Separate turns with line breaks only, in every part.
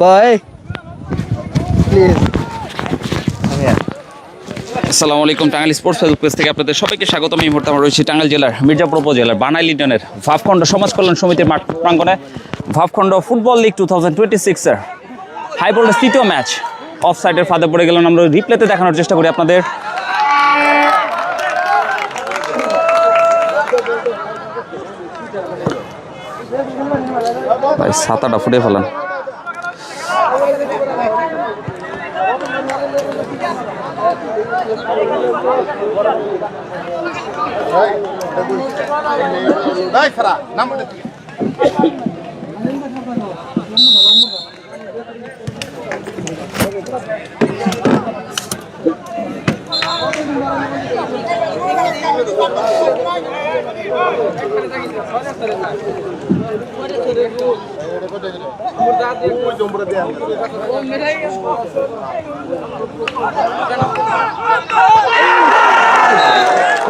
কয় প্লিজ।
আসসালামু আলাইকুম, টাঙ্গাইল স্পোর্টস ফেসবুক পেজ থেকে আপনাদের সবাইকে স্বাগতম। এই মুহূর্তে আমরা রয়েছি টাঙ্গাইল জেলার মির্জাপুর উপজেলার বানাইল ইউনিয়নের ভাবখণ্ড সমাজ কল্যাণ সমিতির মাঠ প্রাঙ্গণে। ভাবখণ্ড ফুটবল লিগ 2026-এর হাই ভোল্টেজ তৃতীয় ম্যাচ অফ সাইডের ফাঁদে পড়ে গেলেন। আমরা রিপ্লেতে দেখানোর চেষ্টা করি আপনাদের। ভাই ছাতাটা ফুটে ফেলেন।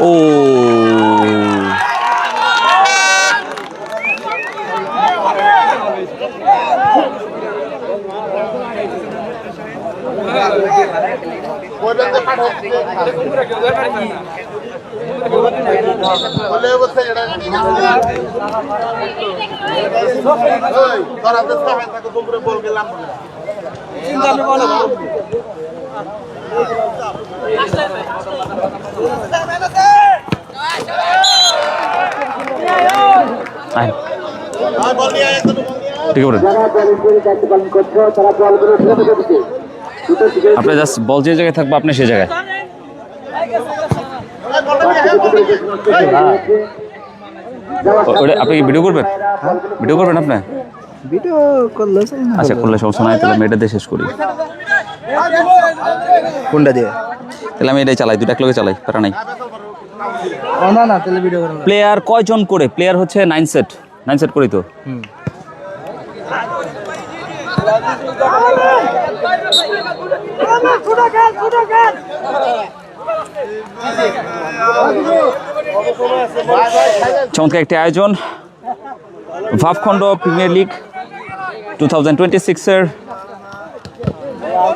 ও আপনি জাস্ট বল যে জায়গায় থাকবো আপনি সে জায়গায়। আপনি কি ভিডিও করবেন? ভিডিও করবেন আপনি?
ভিডিও করলে
আচ্ছা, করলে সমস্যা নাই। তাহলে আমি এটা দিয়ে শেষ করি।
কোনটা দিয়ে?
তাহলে আমি এটাই চালাই, দুটো একলগে চালাই, প্যারা নাই।
না না, তাহলে ভিডিও করুন।
প্লেয়ার কয়জন করে? প্লেয়ার হচ্ছে 9 সেট করি তো। চমৎকার একটি আয়োজন। ভাবখণ্ড প্রিমিয়ার লিগ 2026-এর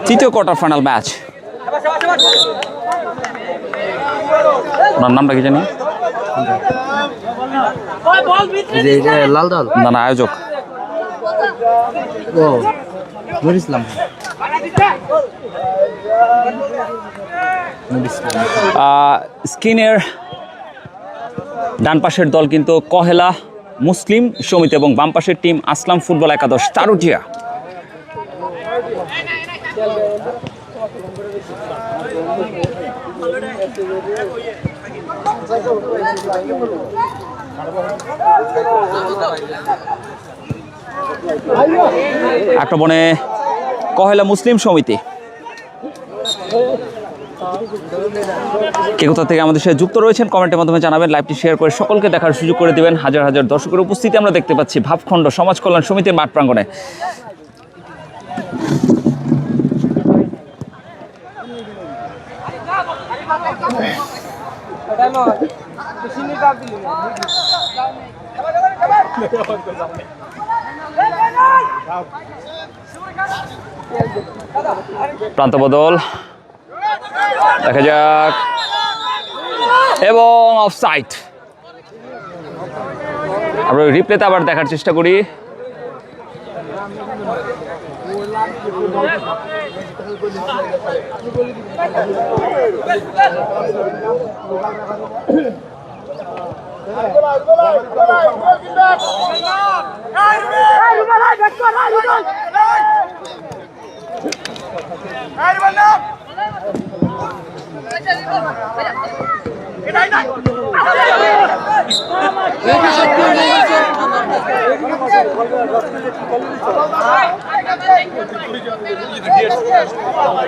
তৃতীয় কোয়ার্টার ফাইনাল ম্যাচ। ওনার নামটা কি জানি?
লাল দল
না না, আয়োজক।
ও নুর ইসলাম।
স্ক্রিনের ডান পাশের দল কিন্তু কহেলা মুসলিম সমিতি এবং বাম পাশের টিম আসলাম ফুটবল একাদশ চারুটিয়া। আক্রমণে কহেলা মুসলিম সমিতি। কে কোথা থেকে আমাদের সাথে যুক্ত রয়েছেন কমেন্টের মাধ্যমে জানাবেন। লাইভটি শেয়ার করে সকলকে দেখার সুযোগ করে দিবেন। হাজার হাজার দর্শকের উপস্থিতি আমরা দেখতে পাচ্ছি ভাবখণ্ড সমাজ কল্যাণ সমিতির মাঠ প্রাঙ্গণে। প্রান্ত বদল দেখা যাক এবং অফসাইড। আমরা রিপ্লেতে আবার দেখার চেষ্টা করি।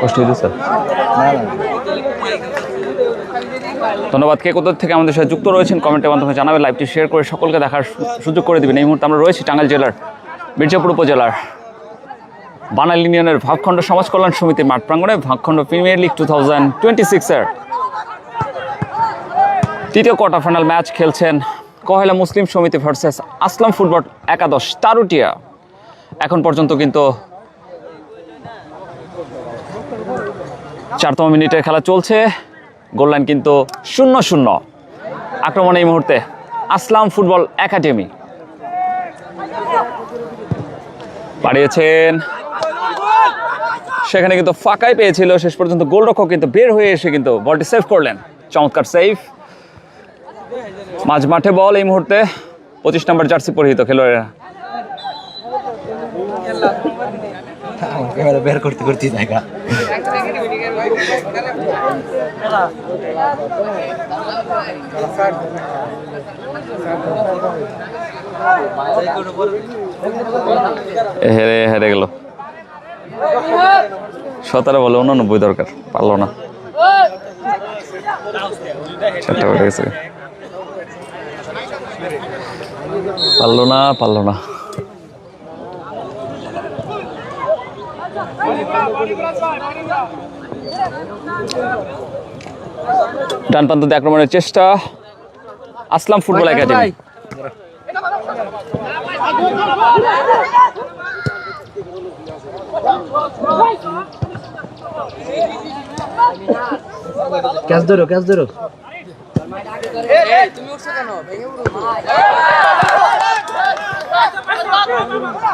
কষ্ট হইতেছে? ধন্যবাদ। কে কোথা থেকে আমাদের সাথে যুক্ত রয়েছেন কমেন্টের মাধ্যমে জানাবেন, লাইভটি শেয়ার করে সকলকে দেখার সুযোগ করে দেবেন। এই মুহূর্তে আমরা রয়েছি টাঙ্গাইল জেলার মির্জাপুর উপজেলার বানাইল ইউনিয়নের ভাবখণ্ড সমাজ কল্যাণ সমিতির মাঠ প্রাঙ্গণে ভাবখণ্ড প্রিমিয়ার লিগ 2026-এর তৃতীয় কোয়ার্টার ফাইনাল ম্যাচ খেলছেন কহেলা মুসলিম সমিতি ভার্সেস আসলাম ফুটবল একাদশ তারুটিয়া। এখন পর্যন্ত কিন্তু 4তম মিনিটের খেলা চলছে, গোল লাইন কিন্তু 0-0। আক্রমণে এই মুহূর্তে আসলাম ফুটবল একাডেমি পাঠিয়েছেন, সেখানে কিন্তু ফাঁকাই পেয়েছিল, শেষ পর্যন্ত গোলরক্ষক কিন্তু বের হয়ে এসে কিন্তু বলটি সেভ করলেন। চমৎকার সেভ। মাঝ মাঠে বল এই মুহূর্তে 25 নম্বর জার্সি পরিহিত খেলোয়াড়েরা।
বের করতে করতে জায়গা
হেরে হেরে গেল। 17 বলে 89 দরকার, পারলো না। 4টা বেড়ে গেছে, পারলো না। ডান প্রান্ত দিয়ে আক্রমণের চেষ্টা আসলাম ফুটবল একাডেমি।
ক্যাচ ধরো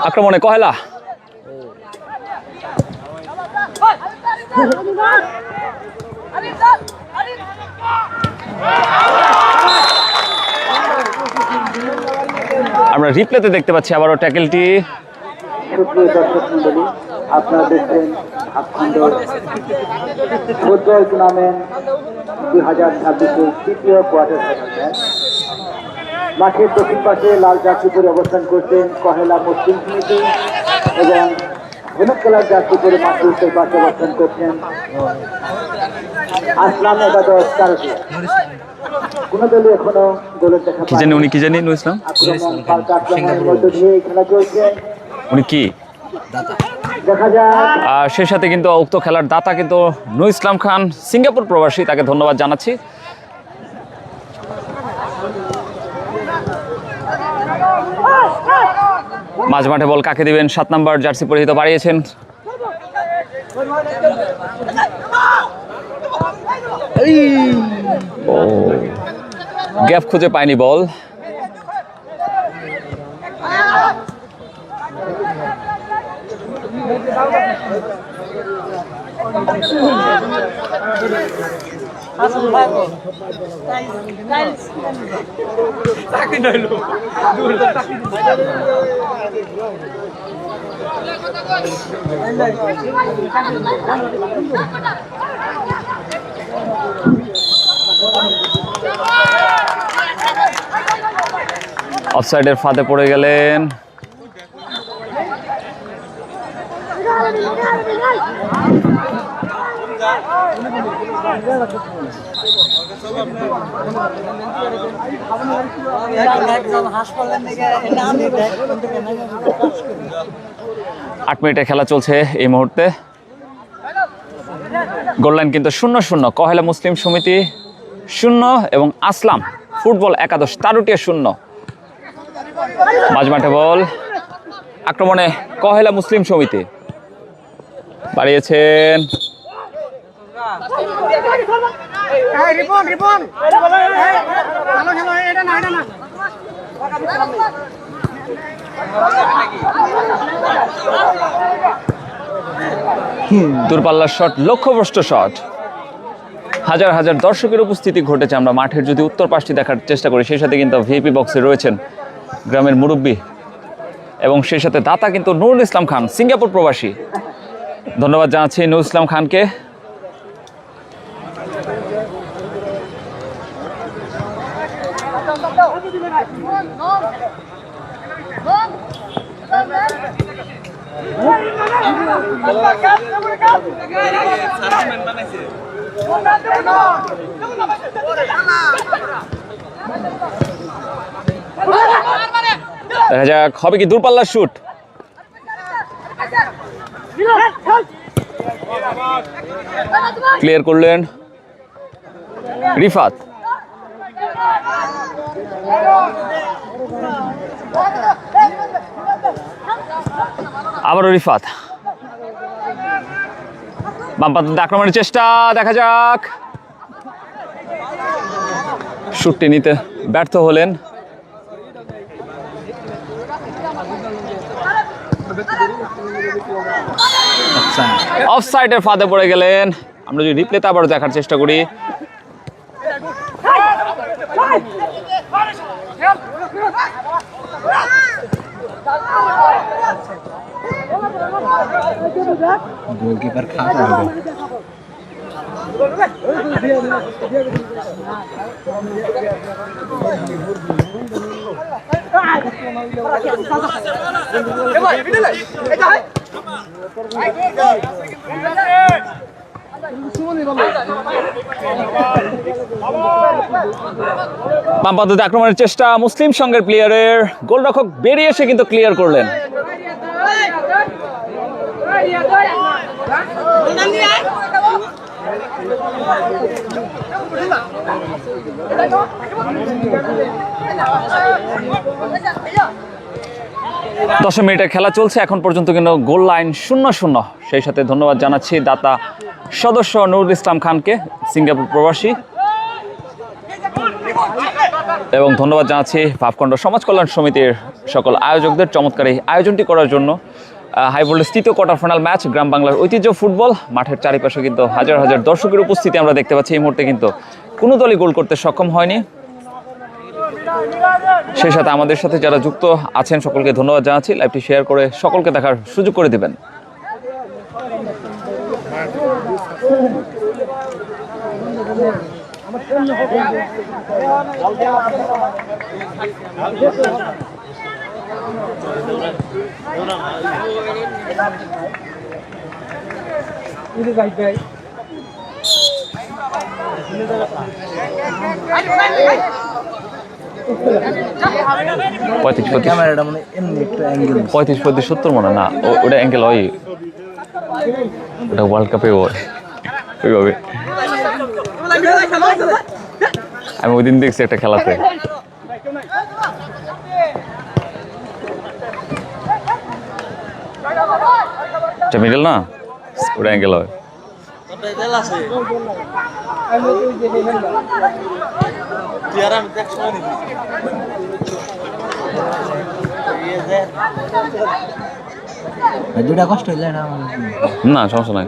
আক্রমণে কহেলা, আমরা রিপ্লেতে দেখতে পাচ্ছি আবারও ট্যাকেলটি।
সুপ্রিয় দর্শক মন্ডলী, আপনারা দেখছেন ভাবখণ্ড ফুটবল টুর্নামেন্ট 2026-এর তৃতীয় কোয়ার্টার ফাইনাল ম্যাচ। মাঠের দক্ষিণ পাশে লাল জার্সি পরে অবস্থান করছেন কহেলা মুসলিম সমিতি এবং হলুদ কালার জার্সি পরে মাঠের উত্তর পাশে অবস্থান করছেন আসলাম একাদশ তারুটিয়া। কোন দলই এখনো গোলের দেখা
কি জানি নুর ইসলাম,
আক্রমণ পাল্টা আক্রমণের মধ্য দিয়ে এই খেলা চলছে।
উনি কি
দেখা যাক
আর সেই সাথে কিন্তু উক্ত খেলার দাতা কিন্তু নুর ইসলাম খান, সিঙ্গাপুর প্রবাসী, তাকে ধন্যবাদ জানাচ্ছি। মাঝ মাঠে বল কাকে দিবেন? 7 নম্বর জার্সি পরিহিত বাড়িয়েছেন, গ্যাপ খুঁজে পায়নি বল। অফসাইডের ফাঁদে পড়ে গেলেন। আট মিনিটে খেলা চলছে এই মুহূর্তে। গোল লাইন কিন্তু 0-0, কহেলা মুসলিম সমিতি 0 এবং আসলাম ফুটবল একাদশ তারুটিয়া 0। মাঝ মাঠে বল আক্রমণে কহেলা মুসলিম সমিতি বাড়িয়েছেন, দূরপাল্লার শট, লক্ষ্যভ্রষ্ট শট। হাজার হাজার দর্শকের উপস্থিতি ঘটেছে। আমরা মাঠের যদি উত্তর পাশটি দেখার চেষ্টা করি, সেই সাথে কিন্তু ভিআইপি বক্সে রয়েছেন গ্রামের মুরব্বী এবং সেই সাথে দাতা কিন্তু নুরুল ইসলাম খান, সিঙ্গাপুর প্রবাসী। ধন্যবাদ জানাচ্ছি নুরুল ইসলাম খানকে। দেখা যাক হবে কি দূরপাল্লার শুট। ক্লিয়ার করলেন রিফাত। আবারও রিফাত, বাম প্রান্ত আক্রমণের চেষ্টা, দেখা যাক শুটটি নিতে ব্যর্থ হলেন। অফসাইডের ফাঁদে পড়ে গেলেন। আমরা যদি রিপ্লেতে আবার দেখার চেষ্টা করি,
গোলকিপার খাতা হবে।
বাম পদ্ধতি আক্রমণের চেষ্টা মুসলিম সংঘের প্লেয়ারের, গোলরক্ষক বেরিয়ে এসে কিন্তু ক্লিয়ার করলেন। দশ মিনিটের খেলা চলছে এখন পর্যন্ত, কিন্তু গোল লাইন 0-0। সেই সাথে ধন্যবাদ জানাচ্ছি দাতা সদস্য নুরুল ইসলাম খানকে, সিঙ্গাপুর প্রবাসী, এবং ধন্যবাদ জানাচ্ছি ভাবখণ্ড সমাজ কল্যাণ সমিতির সকল আয়োজকদের চমৎকার এই আয়োজনটি করার জন্য। হাই ভোল্টেজ তৃতীয় কোয়ার্টার ফাইনাল ম্যাচ, গ্রাম বাংলার ঐতিহ্য ফুটবল। মাঠের চারিপাশে কিন্তু হাজার হাজার দর্শকের উপস্থিতি আমরা দেখতে পাচ্ছি। এই মুহূর্তে কিন্তু কোনো দলই গোল করতে সক্ষম হয়নি। সেই সাথে আমাদের সাথে যারা যুক্ত আছেন সকলকে ধন্যবাদ জানাচ্ছি। লাইভটি শেয়ার করে সকলকে দেখার সুযোগ করে দিবেন।
ক্যামেরাটা মানে এমনি একটু অ্যাঙ্গেল
35-70 মনে না, ওটা অ্যাঙ্গেল হয়, ওটা ওয়ার্ল্ড কাপে হয় ওইভাবে। আমি ওই দিন দেখছি একটা খেলাতে। এটা মিডল না, ওটা অ্যাঙ্গেল হয়।
দুটা কষ্ট হইলে
না সমস্যা নাই।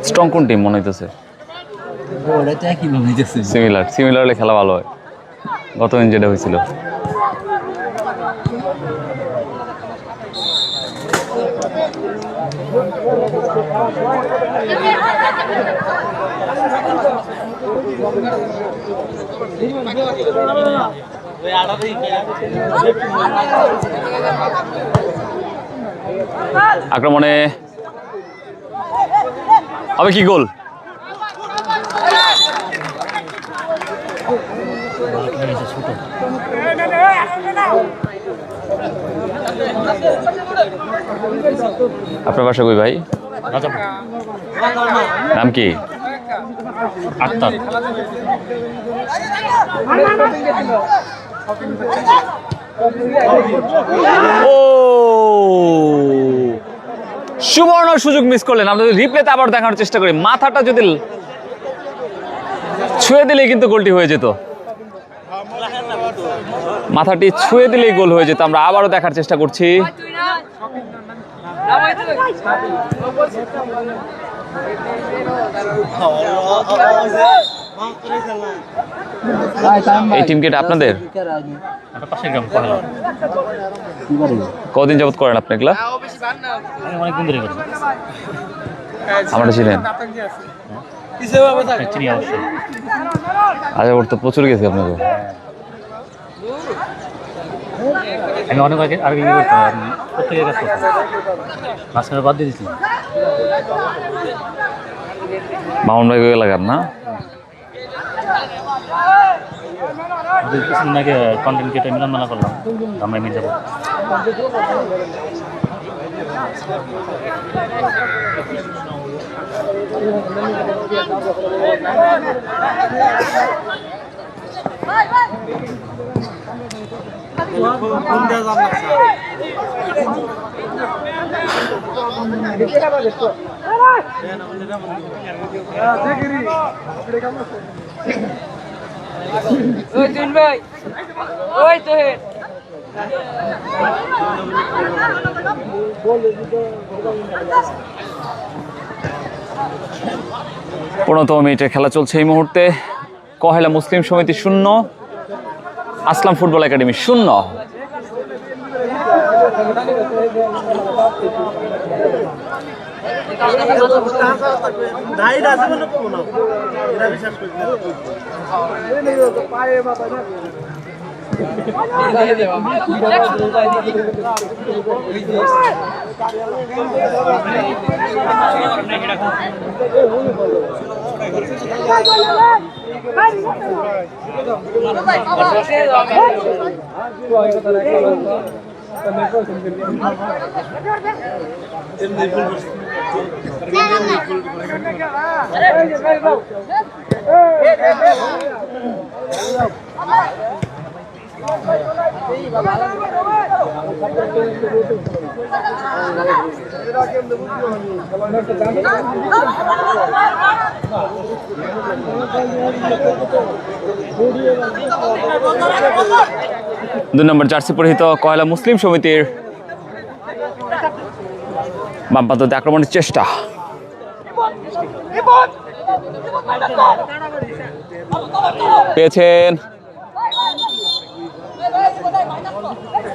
স্ট্রং কোন টিম মনে হইতেছে? সিমিলারলি খেলা ভালো হয়। গতদিন যেটা হয়েছিল, আক্রমণে হবে কি গোল? আপনার বাসা কই ভাই? নাম কি? আক্তার। ও সুবর্ণ সুযোগ মিস করলেন। আমরা যদি রিপ্লেতে আবার দেখানোর চেষ্টা করি, মাথাটা যদি ছুঁয়ে দিলেই কিন্তু গোলটি হয়ে যেত। মাথাটি ছুঁয়ে দিলেই গোল হয়ে যেত। আমরা আবারও দেখার চেষ্টা করছি। এই টিম কি এটা আপনাদের? কদিন যাবত করেন আপনি এগুলা?
অনেকদিন ধরে করি।
আমরা ছিলেন
চিনি অবশ্যই।
আচ্ছা, ওর তো প্রচুর গেছে আপনাকে।
আমি অনেক আগে কি করতাম, প্রত্যেকের কাজ করতাম, মাঝখানে বাদ দিয়ে দিয়েছিলাম।
মামুন ভাই ওই এলাকার না?
কিছুদিন আগে কন্টেন্ট ক্রিয়েটার মিলন মেলা করলাম আমরা মির্জাপুর।
পনেরোতম মিনিটে খেলা চলছে এই মুহূর্তে। কহেলা মুসলিম সমিতি 0, আসলাম ফুটবল একাডেমি 0। দুই নম্বর জার্সি পরিহিত কয়লা মুসলিম সমিতির বাম প্রান্তে আক্রমণের চেষ্টা। পেয়েছেন,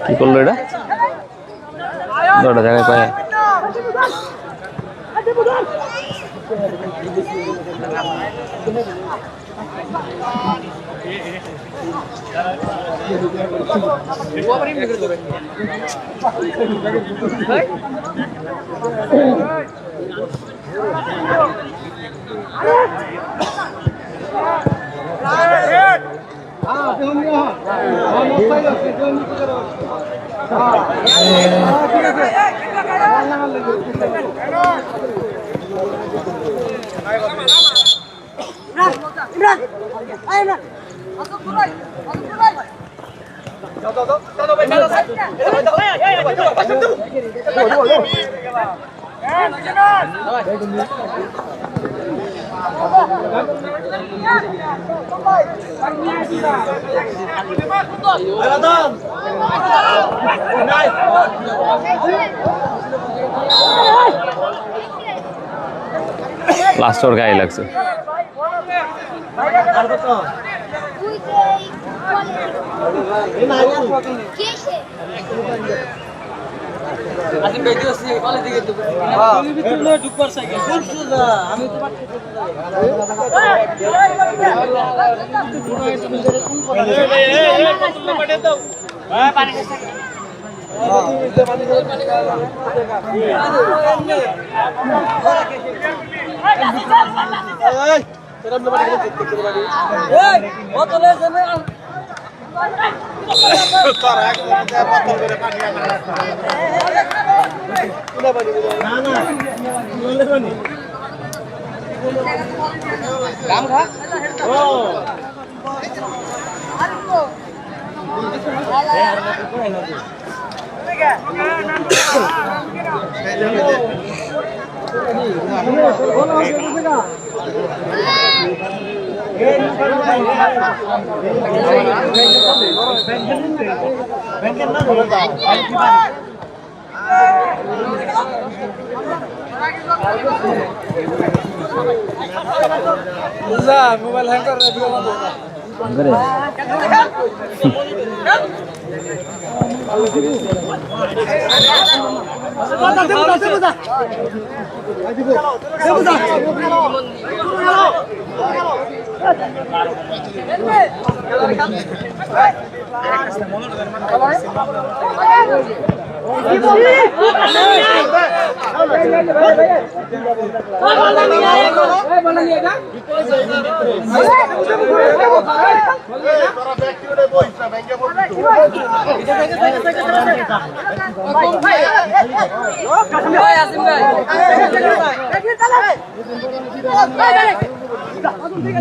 কি করলো এটা? জায়গায় পায় লাস্ট ওর গায়ে লাগছে।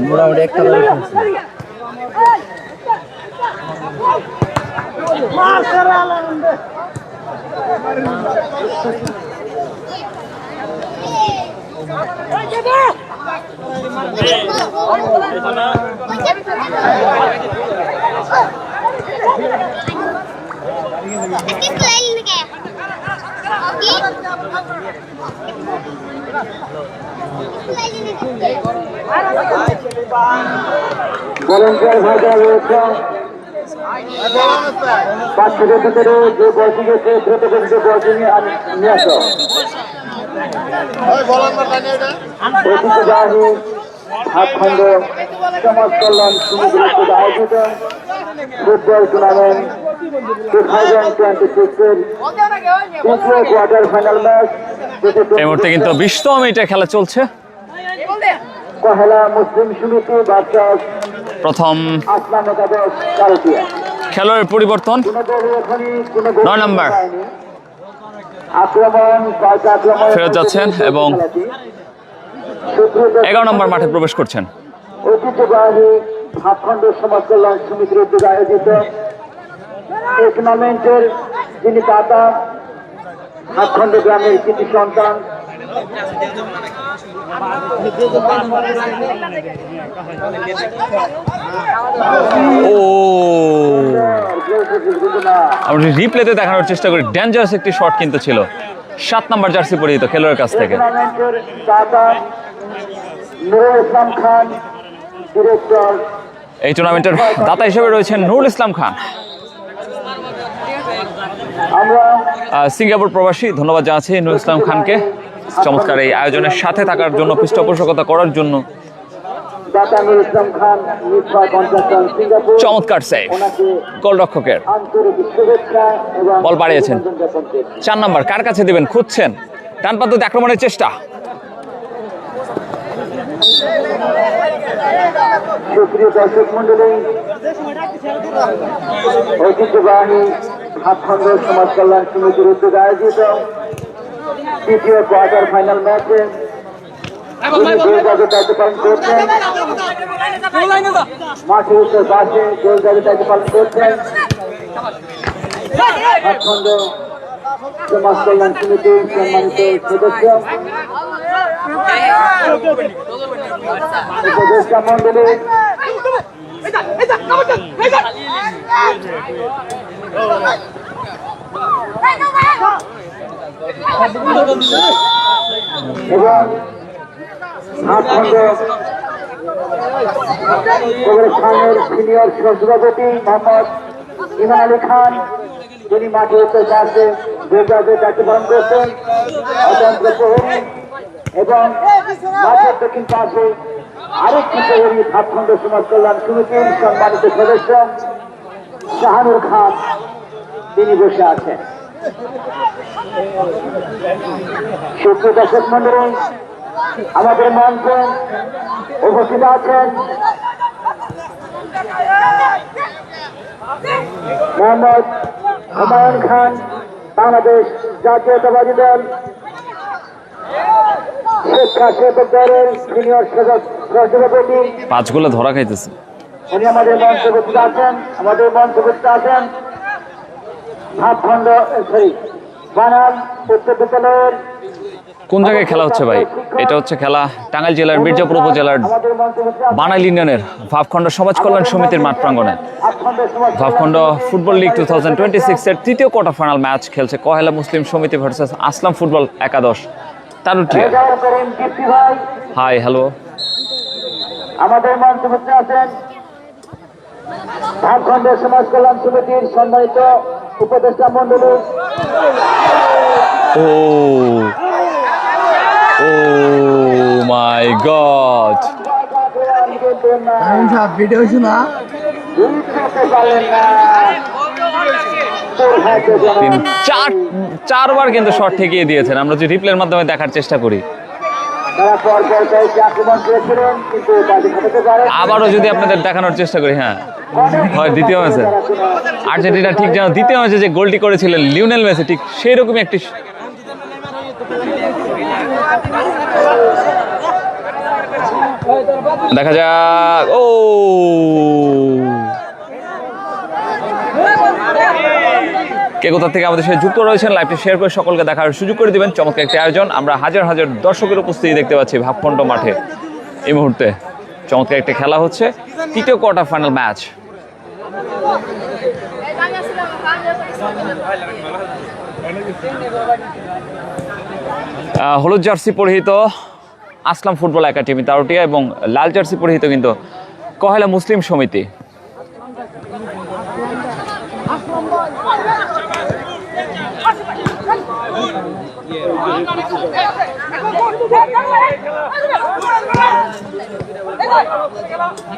মোটামুটি একটা
ভলেন্টিয়ার ভাইরা রয়েছে বাচ্চাদের ভিতরে যে বয়সী গেছে প্রত্যেকের যে বয়সী নিয়ে আসো। ঐতিহ্যবাহী হাতখণ্ড সমাজ কল্যাণ সমিতি আয়োজিত ফুটবল টুর্নামেন্ট 2026-এর তৃতীয় কোয়ার্টার ফাইনাল ম্যাচ
এই মুহূর্তে কিন্তু 20তম মিনিটে খেলা চলছে।
কহেলা মুসলিম সমিতি বাচ্চাস
প্রথম
আসলাম একাদশ কারুটিয়া।
খেলোয়াড়ের পরিবর্তন, 9 নম্বর
আক্রমণ পাল্টা আক্রমণ
ফেরত যাচ্ছেন এবং 11 নম্বর মাঠে প্রবেশ করছেন।
ঐতিহ্যবাহী হাতখণ্ড সমাজ কল্যাণ সমিতির উদ্যোগে আয়োজিত এই টুর্নামেন্টের যিনি দাতা হাতখণ্ড গ্রামের কৃতি সন্তান
ও আমরা রিপ্লেতে দেখানোর চেষ্টা করি, ডেঞ্জারাস একটি শট কিন্তু ছিল 7 নম্বর জার্সি পরিহিত খেলোয়াড়ের কাছ থেকে।
টুর্নামেন্টের দাতা নুরুল ইসলাম খান ডিরেক্টর।
এই টুর্নামেন্টের দাতা হিসেবে রয়েছেন নুরুল ইসলাম খান,
আমরা
সিঙ্গাপুর প্রবাসী। ধন্যবাদ জানাচ্ছি নুরুল ইসলাম খানকে চমৎকার এই আয়োজনের সাথে থাকার জন্য, পৃষ্ঠপোষকতা করার জন্য।
দাতা নুরুল ইসলাম খান নিশ্চয় কনস্ট্রাকশন সিঙ্গাপুর
চমৎকার সেভ
ওনাকে
গোলরক্ষকের
আন্তরিক শুভেচ্ছা এবং
বল বাড়িয়েছেন।
অভিনন্দন জ্ঞাপন করছি।
4 নম্বর কার কাছে দিবেন খুঁজছেন, ডান পদ্ধতি আক্রমণের চেষ্টা।
সুপ্রিয় দর্শক মন্ডলী, ঐতিহ্যবাহী হাতখণ্ড সমাজ কল্যাণ সমিতির উদ্যোগে আয়োজিত তৃতীয় কোয়ার্টার ফাইনাল ম্যাচে দায়িত্ব পালন করছেন মাঠের উত্তর পাশে গোলদারের দায়িত্ব পালন করছেন হাতখণ্ড সমাজ কল্যাণ সমিতির সম্মানিত সদস্য উপদেষ্টা মন্ডলী, এবং হাতখণ্ড খানের সিনিয়র সহসভাপতি মোহাম্মদ ইমান আলী খান, যিনি মাঠে উত্তর পাশে গোলদারের দায়িত্ব পালন করছেন অতন্ত্র প্রহরী, এবং মাঠের দক্ষিণ পাশে আরেকটি প্রহরী হাতখণ্ড সমাজ কল্যাণ সমিতির সম্মানিত সদস্য শাহানুর খান, তিনি বসে আছেন। সুপ্রিয় দর্শক মন্ডলী, আমাদের মঞ্চে উপস্থিত আছেন মোহাম্মদ হুমায়ুন খান, বাংলাদেশ জাতীয়তাবাদী দল স্বেচ্ছাসেবক দলের সিনিয়র সহসভাপতি।
5 গোলে ধরা খাইতেছে।
উনি আমাদের মঞ্চে উপস্থিত আছেন। হাতখণ্ড বানাল উচ্চ বিদ্যালয়ের
কোন জায়গায় খেলা হচ্ছে ভাই? এটা হচ্ছে খেলা টাঙ্গাইল জেলার মির্জাপুর উপজেলার বানাইল ইউনিয়নের ভাবখণ্ড সমাজ কল্যাণ সমিতির মাঠ প্রাঙ্গণে ভাবখণ্ড ফুটবল লিগ 2026-এর তৃতীয় কোয়ার্টার ফাইনাল ম্যাচ খেলছে কহেলা মুসলিম সমিতি ভার্সেস আসলাম ফুটবল একাদশ। তারুটিয়া।
রেজাউল করিম দীপ্তি ভাই
হাই হ্যালো।
আমাদের মঞ্চে আছেন ভাবখণ্ড সমাজ কল্যাণ সমিতির সম্মানিত উপদেষ্টা মন্ডলী।
ও ও মাই গড,
ভিডিও শোনা
চারবার কিন্তু শট ঠেকিয়ে দিয়েছেন। আমরা যদি রিপ্লের মাধ্যমে দেখার চেষ্টা করি, আবারও যদি আপনাদের দেখানোর চেষ্টা করি, হ্যাঁ হয় দ্বিতীয় ম্যাচে আর্জেন্টিনা ঠিক যেন দ্বিতীয় ম্যাচে যে গোলটি করেছিলেন লিওনেল মেসি, ঠিক সেই রকমই একটি দেখা যাক। ও কে কোথা থেকে আমাদের সাথে যুক্ত রয়েছেন, লাইভটি শেয়ার করে সকলকে দেখার সুযোগ করে দিবেন। চমৎকার একটি আয়োজন, আমরা হাজার হাজার দর্শকের উপস্থিতি দেখতে পাচ্ছি ভাবখণ্ড মাঠে। এই মুহূর্তে চমৎকার একটি খেলা হচ্ছে, তৃতীয় কোয়ার্টার ফাইনাল ম্যাচ। হলুদ জার্সি পরিহিত আসলাম ফুটবল একাডেমি তারুটিয়া এবং লাল জার্সি পরিহিত কিন্তু কহেলা মুসলিম সমিতি।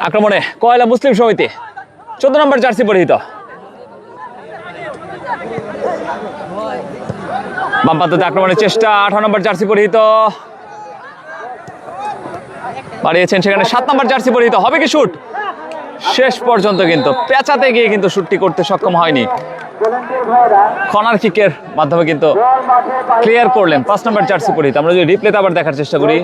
আক্রমণে কয়লা মুসলিম সমিতি 14 নম্বর জার্সি পরিহিত, বাম প্রান্তে আক্রমণের চেষ্টা 18 নম্বর জার্সি পরিহিত, বাড়িয়েছেন সেখানে 7 নম্বর জার্সি পরিহিত। হবে কি শুট? শেষ পর্যন্ত কিন্তু পেঁচাতে গিয়ে কিন্তু শুটটি করতে সক্ষম হয়নি। কর্নার কিকের মাধ্যমে কিন্তু ক্লিয়ার করলেন 5 নম্বর জার্সি পরিহিত। আমরা যদি রিপ্লেতে আবার দেখার চেষ্টা করি,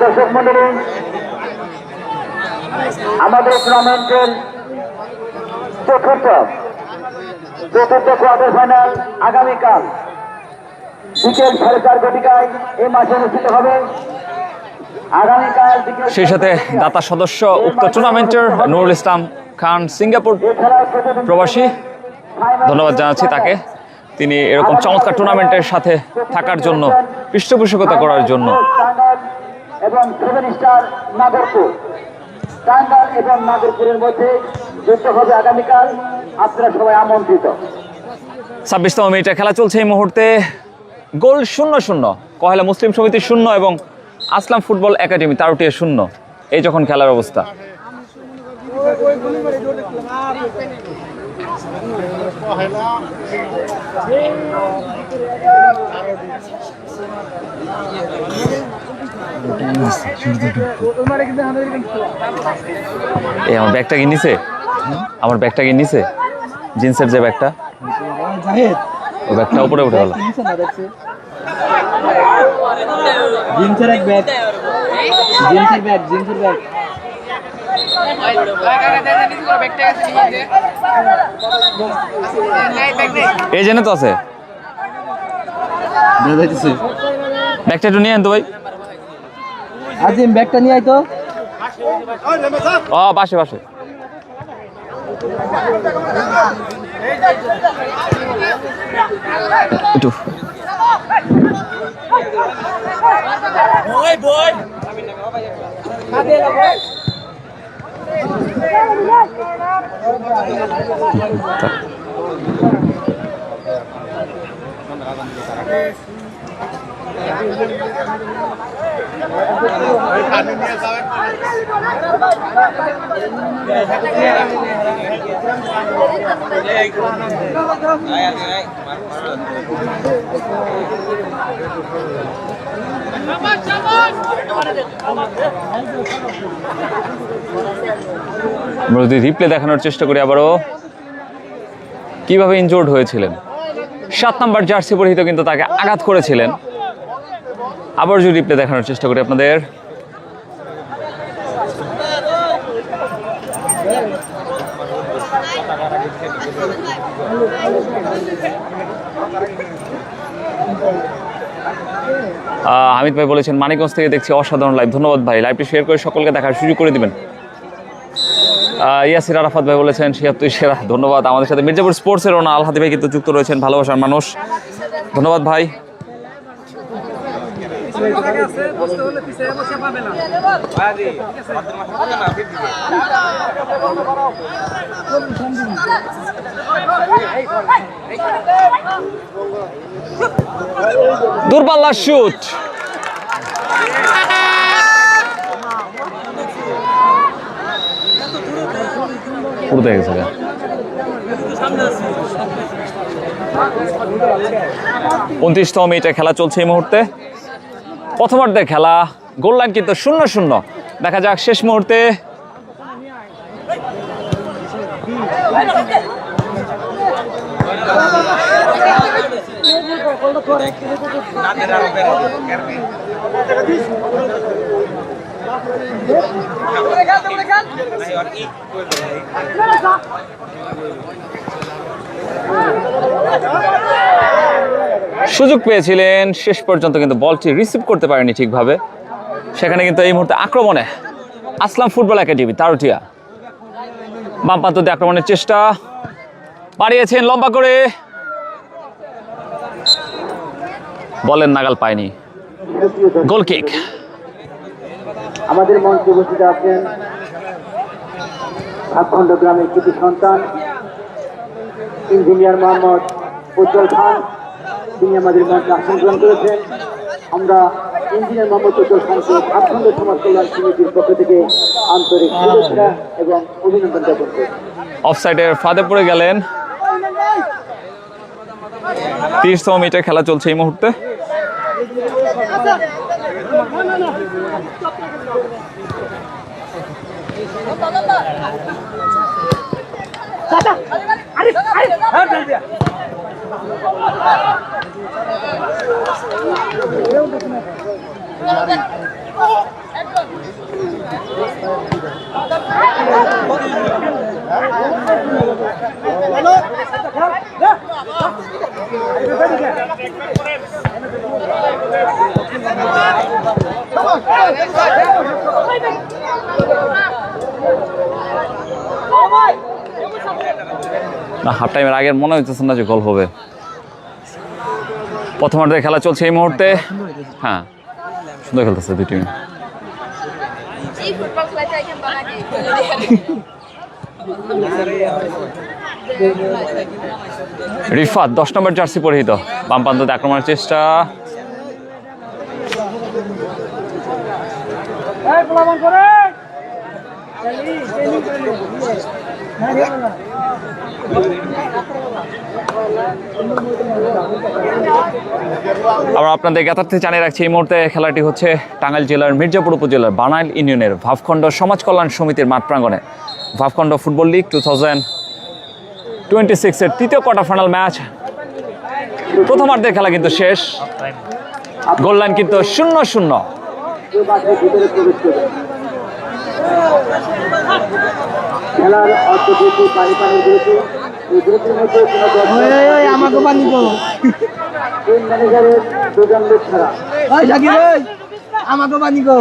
দর্শক মন্ডলী, আমাদের টুর্নামেন্টের চতুর্থ কোয়ার্টার ফাইনাল আগামীকাল বিকেল 4:30 ঘটিকায় এই মাঠে অনুষ্ঠিত হবে। আগামীকাল
সেই সাথে দাতা সদস্য উক্ত টুর্নামেন্টের নুরুল ইসলাম খান সিঙ্গাপুর প্রবাসী, ধন্যবাদ জানাচ্ছি তাকে, তিনি এরকম চমৎকার টুর্নামেন্টের সাথে থাকার জন্য, পৃষ্ঠপোষকতা করার জন্য।
এবং 7 স্টার নাগরপুর, টাঙ্গাইল এবং নাগরপুরের মধ্যে যুদ্ধ হবে আগামীকাল। আপনারা সবাই আমন্ত্রিত।
26তম মিনিটে খেলা চলছে এই মুহূর্তে, গোল 0-0, কহেলা মুসলিম সমিতি 0 এবং আসলাম ফুটবল একাডেমি তারুটিয়া 0। এই যখন খেলার অবস্থা। এই আমার ব্যাগটা কি নিছে? আমার ব্যাগটা কি নিছে? জিন্সের যে ব্যাগটা, ওই ব্যাগটা উপরে উঠে গেল।
জিন্সের এক ব্যাগ, জিন্সের ব্যাগ, জিন্সের ব্যাগ।
এই জন্য তো আছে, ব্যাগটা একটু নিয়ে আন তো ভাই।
আজিম ব্যাগটা নিয়ে আয় তো।
ও পাশে পাশে। একটু আমরা যদি রিপ্লে দেখানোর চেষ্টা করি আবারও কিভাবে ইনজোর্ড হয়েছিলেন। 7 নম্বর জার্সি পরিহিত কিন্তু তাকে আঘাত করেছিলেন। আবার যদি রিপ্লে দেখানোর চেষ্টা করি আপনাদের, হামিদ ভাই বলেছেন মানিকগঞ্জ থেকে দেখছি অসাধারণ লাইভ। ধন্যবাদ ভাই, লাইভটি শেয়ার করে সকলকে দেখার সুযোগ করে দিবেন। ইয়াসির আরাফাত ভাই বলেছেন ৭৬ সেরা। ধন্যবাদ। আমাদের সাথে মির্জাপুর স্পোর্টসের ওনা আলহাদি ভাই কিন্তু যুক্ত রয়েছেন, ভালোবাসার মানুষ। ধন্যবাদ ভাই। দূরপাল্লার শুট, উড়তে গেছে। 29তম মিনিটে খেলা চলছে এই মুহূর্তে। প্রথমার্ধের খেলা, গোল লাইন কিন্তু 0-0। দেখা যাক শেষ মুহূর্তে সুযোগ পেয়েছিলেন, শেষ পর্যন্ত কিন্তু বলটি রিসিভ করতে পারেনি ঠিকভাবে। সেখানে কিন্তু এই মুহূর্তে আক্রমণে আসলাম ফুটবল একাডেমি তারুটিয়া। বাম প্রান্ত দিয়ে আক্রমণের চেষ্টা, বাড়িয়েছেন লম্বা করে, বলের নাগাল পায়নি। গোল কিক।
আমাদের মঞ্চে উপস্থিত আছেন ভাবখণ্ড গ্রামের কৃতি সন্তান ইঞ্জিনিয়ার মোহাম্মদ উজ্জ্বল খান, তিনি আমাদের মঞ্চে আসন গ্রহণ করেছেন। আমরা ইঞ্জিনিয়ার মোহাম্মদ উজ্জ্বল খানকে ভাবখণ্ড সমাজ কল্যাণ সমিতির পক্ষ থেকে আন্তরিক শুভেচ্ছা এবং অভিনন্দন জ্ঞাপন করি।
অফসাইডের ফাঁদে পড়ে গেলেন। 30তম মিনিটে খেলা চলছে এই মুহূর্তে। হাফ টাইমের আগের মনে হইতেছে না যে গোল হবে। প্রথমার্ধের খেলা চলছে এই মুহূর্তে। হ্যাঁ, সুন্দর খেলতেছে দুই টিম। রিফাত 10 নম্বর জার্সি পরিহিত, বাম প্রান্ত আক্রমণের চেষ্টা, আবার আপনাদের জ্ঞাতার্থে জানিয়ে রাখছি এই মুহূর্তে খেলাটি হচ্ছে টাঙ্গাইল জেলার মির্জাপুর উপজেলার বানাইল ইউনিয়নের ভাবখণ্ড সমাজ কল্যাণ সমিতির মাঠ প্রাঙ্গণে। ভাবখণ্ড ফুটবল লিগ 2026-এর তৃতীয় কোয়ার্টার ফাইনাল ম্যাচ। প্রথমার্ধের খেলা কিন্তু শেষ, গোল লাইন কিন্তু 0-0।
খেলার অর্থনীতি পানি পানির বিরুদ্ধে এই বিরতির মধ্যে আমাকে পানি টিম ম্যানেজারের দুজন লোক ছাড়া আমাকে পানি গো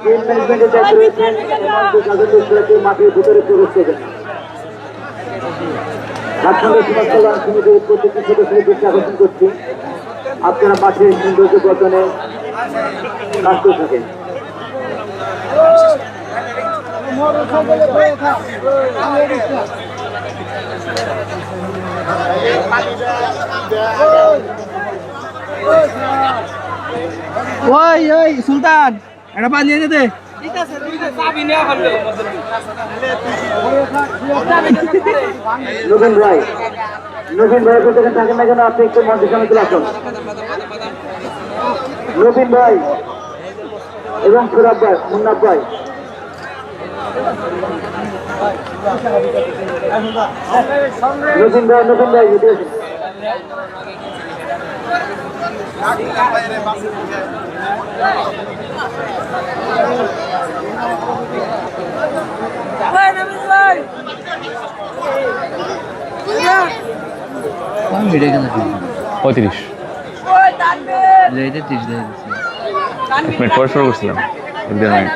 টিম ম্যানেজমেন্টের দায়িত্ব রয়েছেন এমন দুজন লোক ছাড়া মাঠের ভিতরে প্রবেশ করবেন। ভাবখণ্ড সমাজ কল্যাণ সমিতির প্রত্যেকটি সদস্যের দৃষ্টি আকর্ষণ করছি, আপনারা মাঠের সৌন্দর্য বর্ধনে কাজ করে থাকেন।
ওই সুলতান এটা পানি এনে দে।
নবীন ভাই যেখানে থাকেন না কেন, আপনি একটু মঞ্চের সামনে চলে আসুন। নবীন ভাই এবং সুরাব ভাই, মুন্নাব ভাই, নবীন ভাই যদি আসেন।
পঁয়ত্রিশ
এটা 30 দিয়ে দিচ্ছি।
এক মিনিট পরে শুরু করছিলাম 1.5 মিনিট।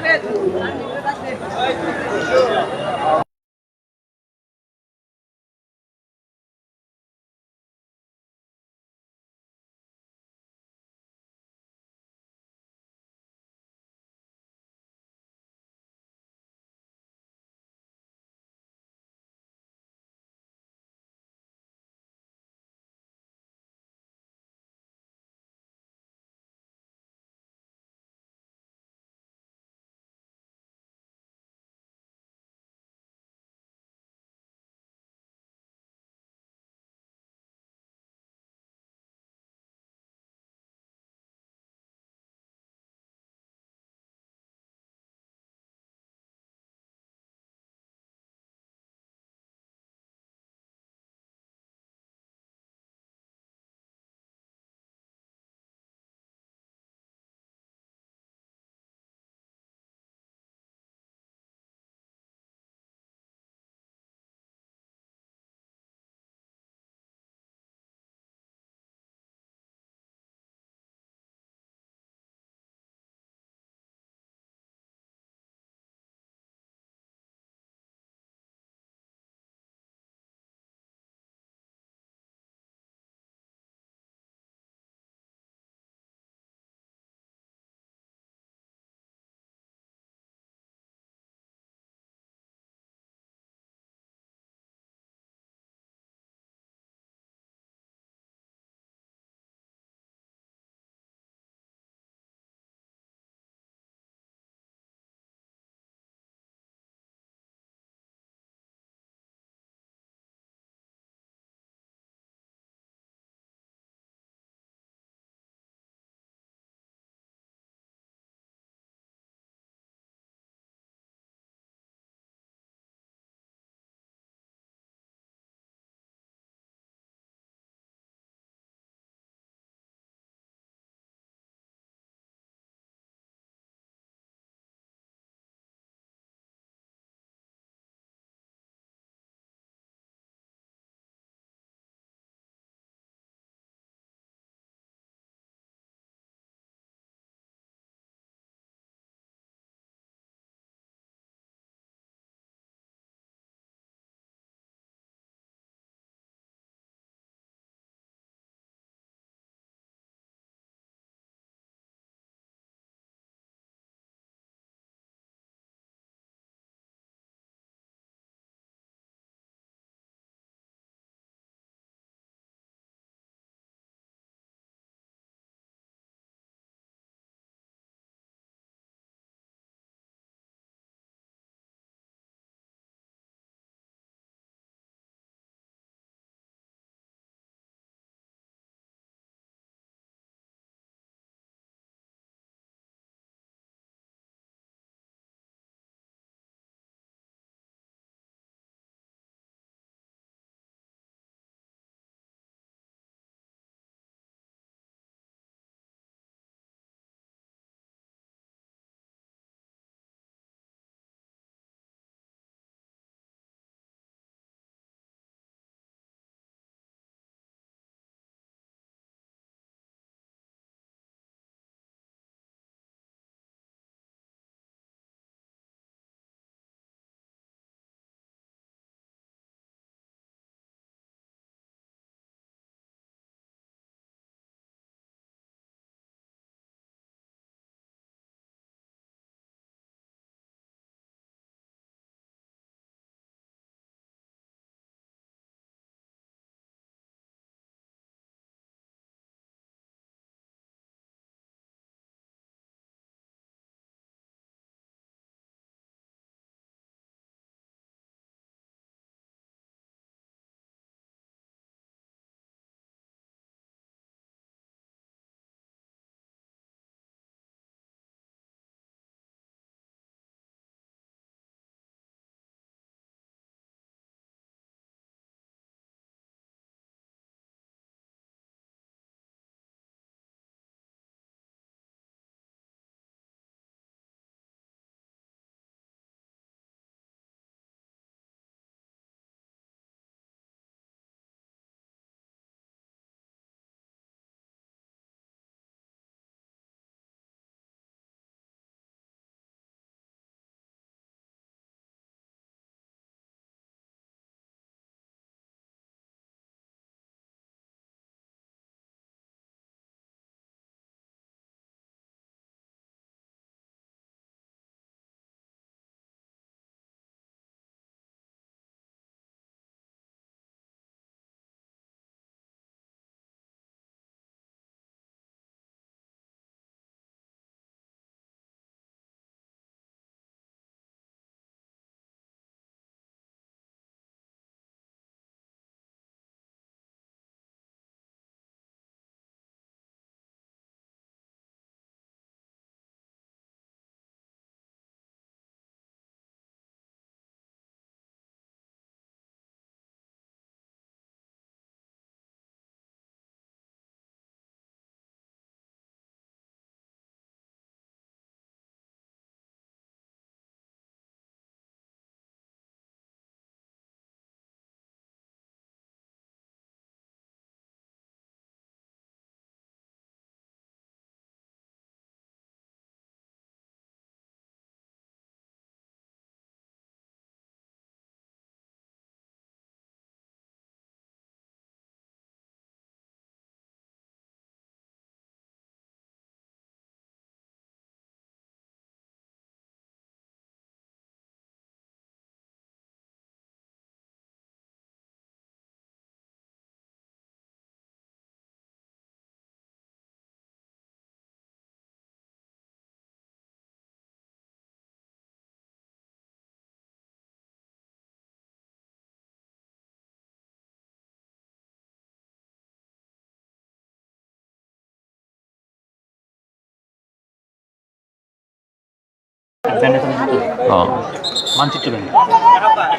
মানচিত্র ব্যাংক।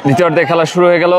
দ্বিতীয়ার্ধে খেলা শুরু হয়ে গেল।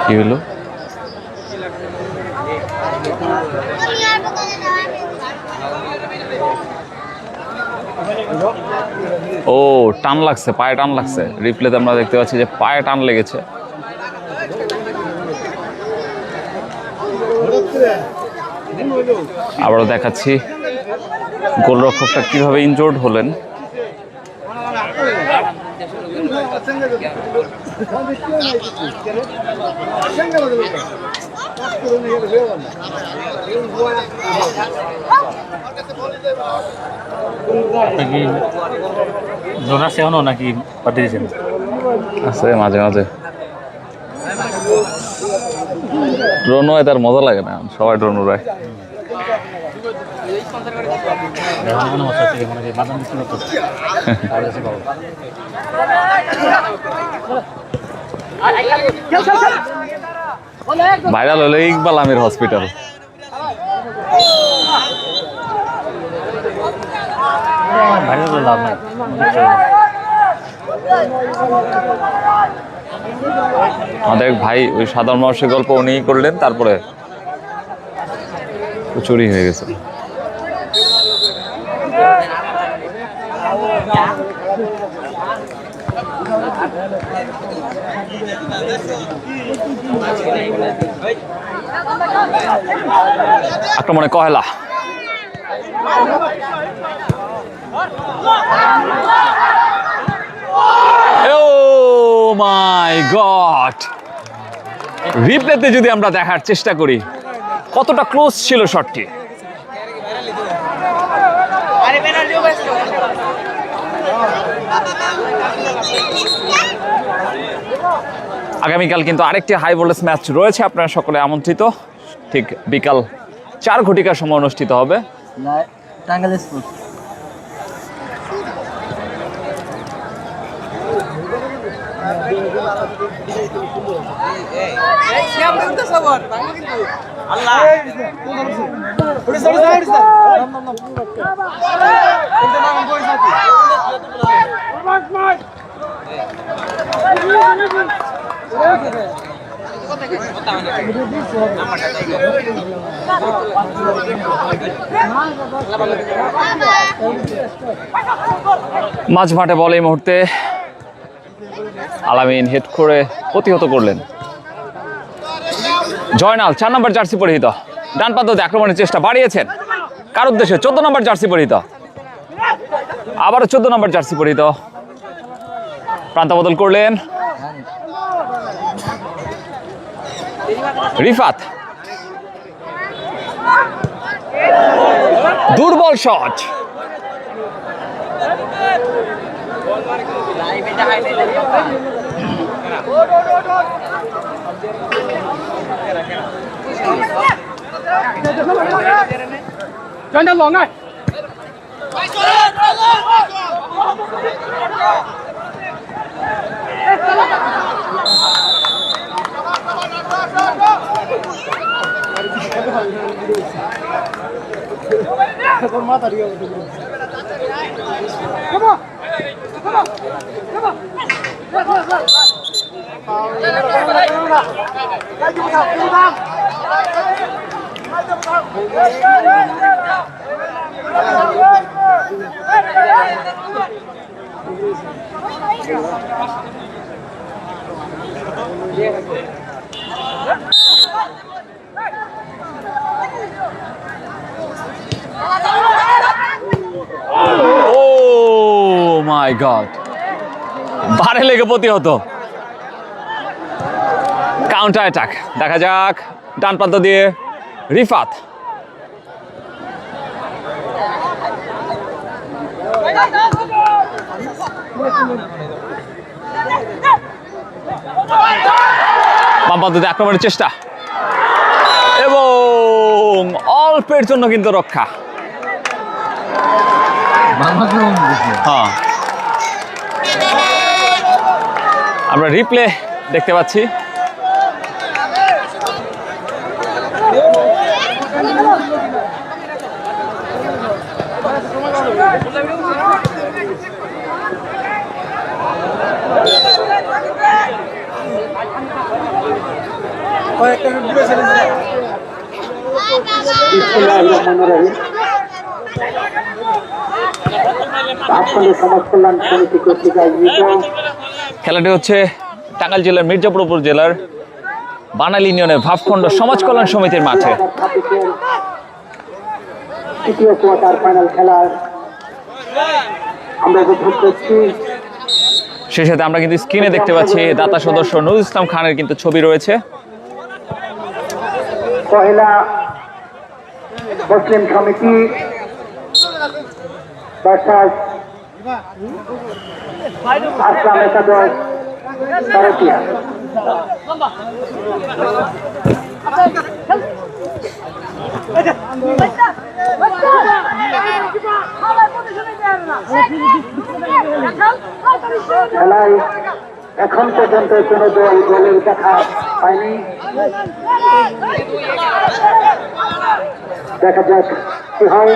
কি হলো? ও টান লাগছে, পায়ে টান লাগছে। রিপ্লেতে আমরা দেখতে পাচ্ছি যে পায়ে টান লেগেছে। আবারও দেখাচ্ছি গোলরক্ষকটা কিভাবে ইনজোর্ড হলেন।
ড্রোন আছে এখনো নাকি বাদ দিয়েছেন?
আছে মাঝে মাঝে ড্রোন হয়, তার মজা লাগে না, সবাই ড্রোন উড়ায়। ভাইরাল হলো ইকবাল আমির হসপিটাল। আমাদের এক ভাই ওই সাধারণ মানুষের গল্প উনিই করলেন, তারপরে চুরি হয়ে গেছে। আক্রমণে কহেলা, ও মাই গড! রিপ্লেতে যদি আমরা দেখার চেষ্টা করি কতটা ক্লোজ ছিল শটটি। আগামীকাল কিন্তু আরেকটি হাই ভোল্টেজ ম্যাচ রয়েছে, আপনারা সকলে আমন্ত্রিত। ঠিক বিকাল 4 ঘটিকার সময় অনুষ্ঠিত হবে।
টাঙ্গাইল স্পোর্টস।
মাঝ মাঠে বল এই মুহূর্তে আলামিন হেড করে প্রতিহত করলেন। জয়নাল 4 নম্বর জার্সি পরিহিত ডান পাতে আক্রমণের চেষ্টা বাড়িয়েছেন কার উদ্দেশ্যে? 14 নম্বর জার্সি পরিহিত, আবারও 14 নম্বর জার্সি পরিহিত। প্রান্ত বদল করলেন রিফাত, দুর্বল শট। Oh my God! বারে লেগে প্রতিহত কাউন্টার অ্যাটাক দেখা যাক ডান প্রান্ত দিয়ে রিফাত বাম প্রান্ত দিয়ে আক্রমণের চেষ্টা এবং অল্পের জন্য কিন্তু রক্ষা। হ্যাঁ, আমরা রিপ্লে দেখতে পাচ্ছি। খেলাটি হচ্ছে টাঙ্গাইল জেলার মির্জাপুর উপজেলার বানাইল ইউনিয়নের ভাবখণ্ড সমাজ কল্যাণ সমিতির মাঠে
তৃতীয় কোয়ার্টার ফাইনাল খেলার আমরা উপভোগ করছি।
সেই সাথে আমরা কিন্তু স্ক্রিনে দেখতে পাচ্ছি দাতা সদস্য নুরুল ইসলাম খানের কিন্তু ছবি রয়েছে।
পহেলা মুসলিম সমিতি ভার্সাস আসলাম একাদশ ভারতীয়। খেলায় এখন পর্যন্ত কোনো দল গোলের দেখা পায়নি। দেখা যাক কি হয়।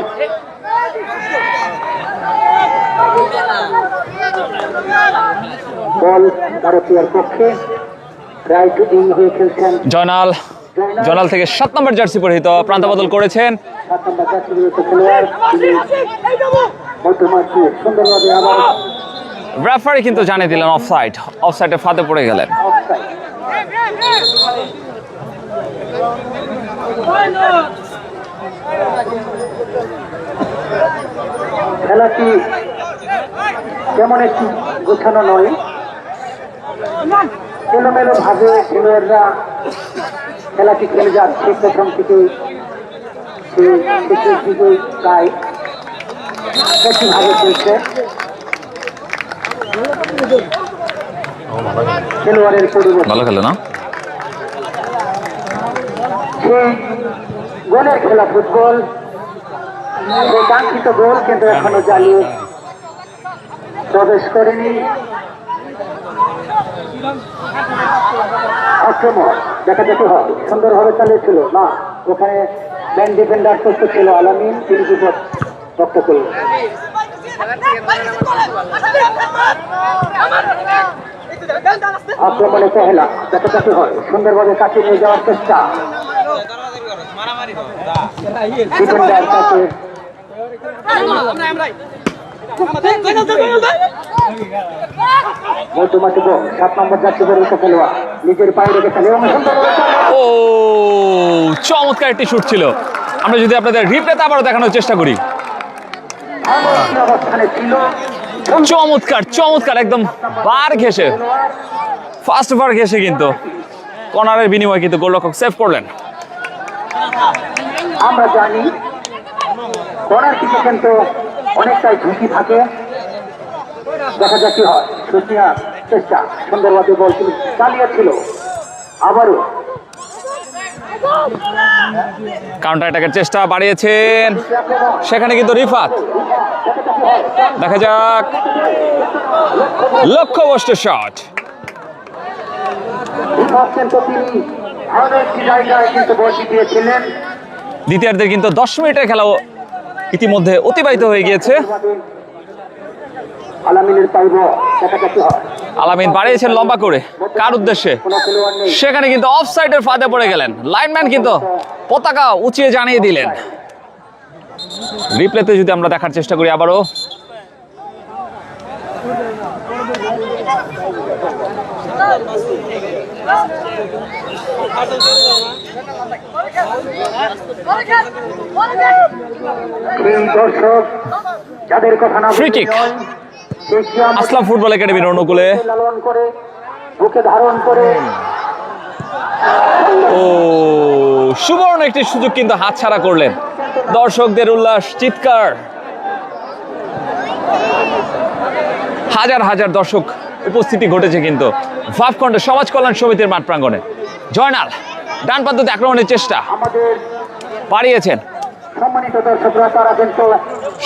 বল ভারতীয়র পক্ষে রাইট উইং হয়ে খেলছেন
জয়নাল। জয়নাল থেকে 7 নম্বর জার্সি পরিহিত প্রান্ত বদল করেছেন।
7 নম্বর জার্সি পরিহিত খেলোয়াড় মধ্যমাঠে সুন্দরভাবে আবার
রেফারি কিন্তু জানিয়ে দিলেন অফসাইড। অফসাইডে ফাঁদে পড়ে গেলেন।
খেলাটি তেমন একটি গোছানো নয়, এলোমেলো ভাবে খেলোয়াড়রা খেলাটি খেলে যাচ্ছে। প্রথম থেকে প্রায় বেশিভাবে খেলছে। খেলোয়াড়ের পরিবর্তন
ভালো খেলো না,
সেই গোলের খেলা ফুটবল, সেই কাঙ্ক্ষিত গোল কিন্তু এখনো জালিয়ে প্রবেশ করেনি। আক্রমণ দেখা যেতে হয়, সুন্দরভাবে চালিয়েছিল না, ওখানে ম্যান ডিফেন্ডার প্রস্তুত ছিল আলামিন, তিনি বিপদ রক্ষা করলেন। আক্রমণে পহেলা দেখা যেতে হয়, সুন্দরভাবে কাছে নিয়ে যাওয়ার চেষ্টা। ডিফেন্ডার কাছে মধ্যমাঠে 7 নম্বর জার্সি পরিহিত খেলোয়াড় নিজের পায়ে রেখে খেলে।
ও চমৎকার একটি শুট ছিল। আমরা যদি আপনাদের রিপ্লেতে আবারও দেখানোর চেষ্টা করি,
অবস্থানে ছিল
চমৎকার চমৎকার একদম বার ঘেসে, ফার্স্ট বার ঘেসে কিন্তু কর্নারের বিনিময়ে কিন্তু গোলরক্ষক সেভ করলেন।
আমরা জানি কর্নার কিকে কিন্তু অনেকটাই ঝুঁকি থাকে। দেখা যাক কি হয়। সুচিয়ার চেষ্টা, সুন্দরভাবে বল তিনি চালিয়েছিল। আবারও
কাউন্টার অ্যাটাকের চেষ্টা বাড়িয়েছেন, সেখানে কিন্তু রিফাত। দেখা যাক, লক্ষ্যভ্রষ্ট শট। দ্বিতীয়ার্ধের কিন্তু 10 মিনিটের খেলা ইতিমধ্যে অতিবাহিত হয়ে গিয়েছে। আলামিন বাড়িয়েছেন লম্বা করে, কার উদ্দেশ্যে? সেখানে কিন্তু অফসাইডের ফাঁদে পড়ে গেলেন। লাইনম্যান কিন্তু পতাকা উঁচিয়ে জানিয়ে দিলেন। রিপ্লেতে যদি আমরা দেখার চেষ্টা করি আবারও, ফ্রি কিক আসলাম ফুটবল একাডেমির অনুকূলে। ও সুবর্ণ একটি সুযোগ কিন্তু হাতছাড়া করলেন। দর্শকদের উল্লাস, চিৎকার, হাজার হাজার দর্শক উপস্থিতি ঘটেছে কিন্তু ভাবখণ্ড সমাজ কল্যাণ সমিতির মাঠ প্রাঙ্গণে। জয়নাল ডান পদ্ধতি আক্রমণের চেষ্টা বাড়িয়েছেন,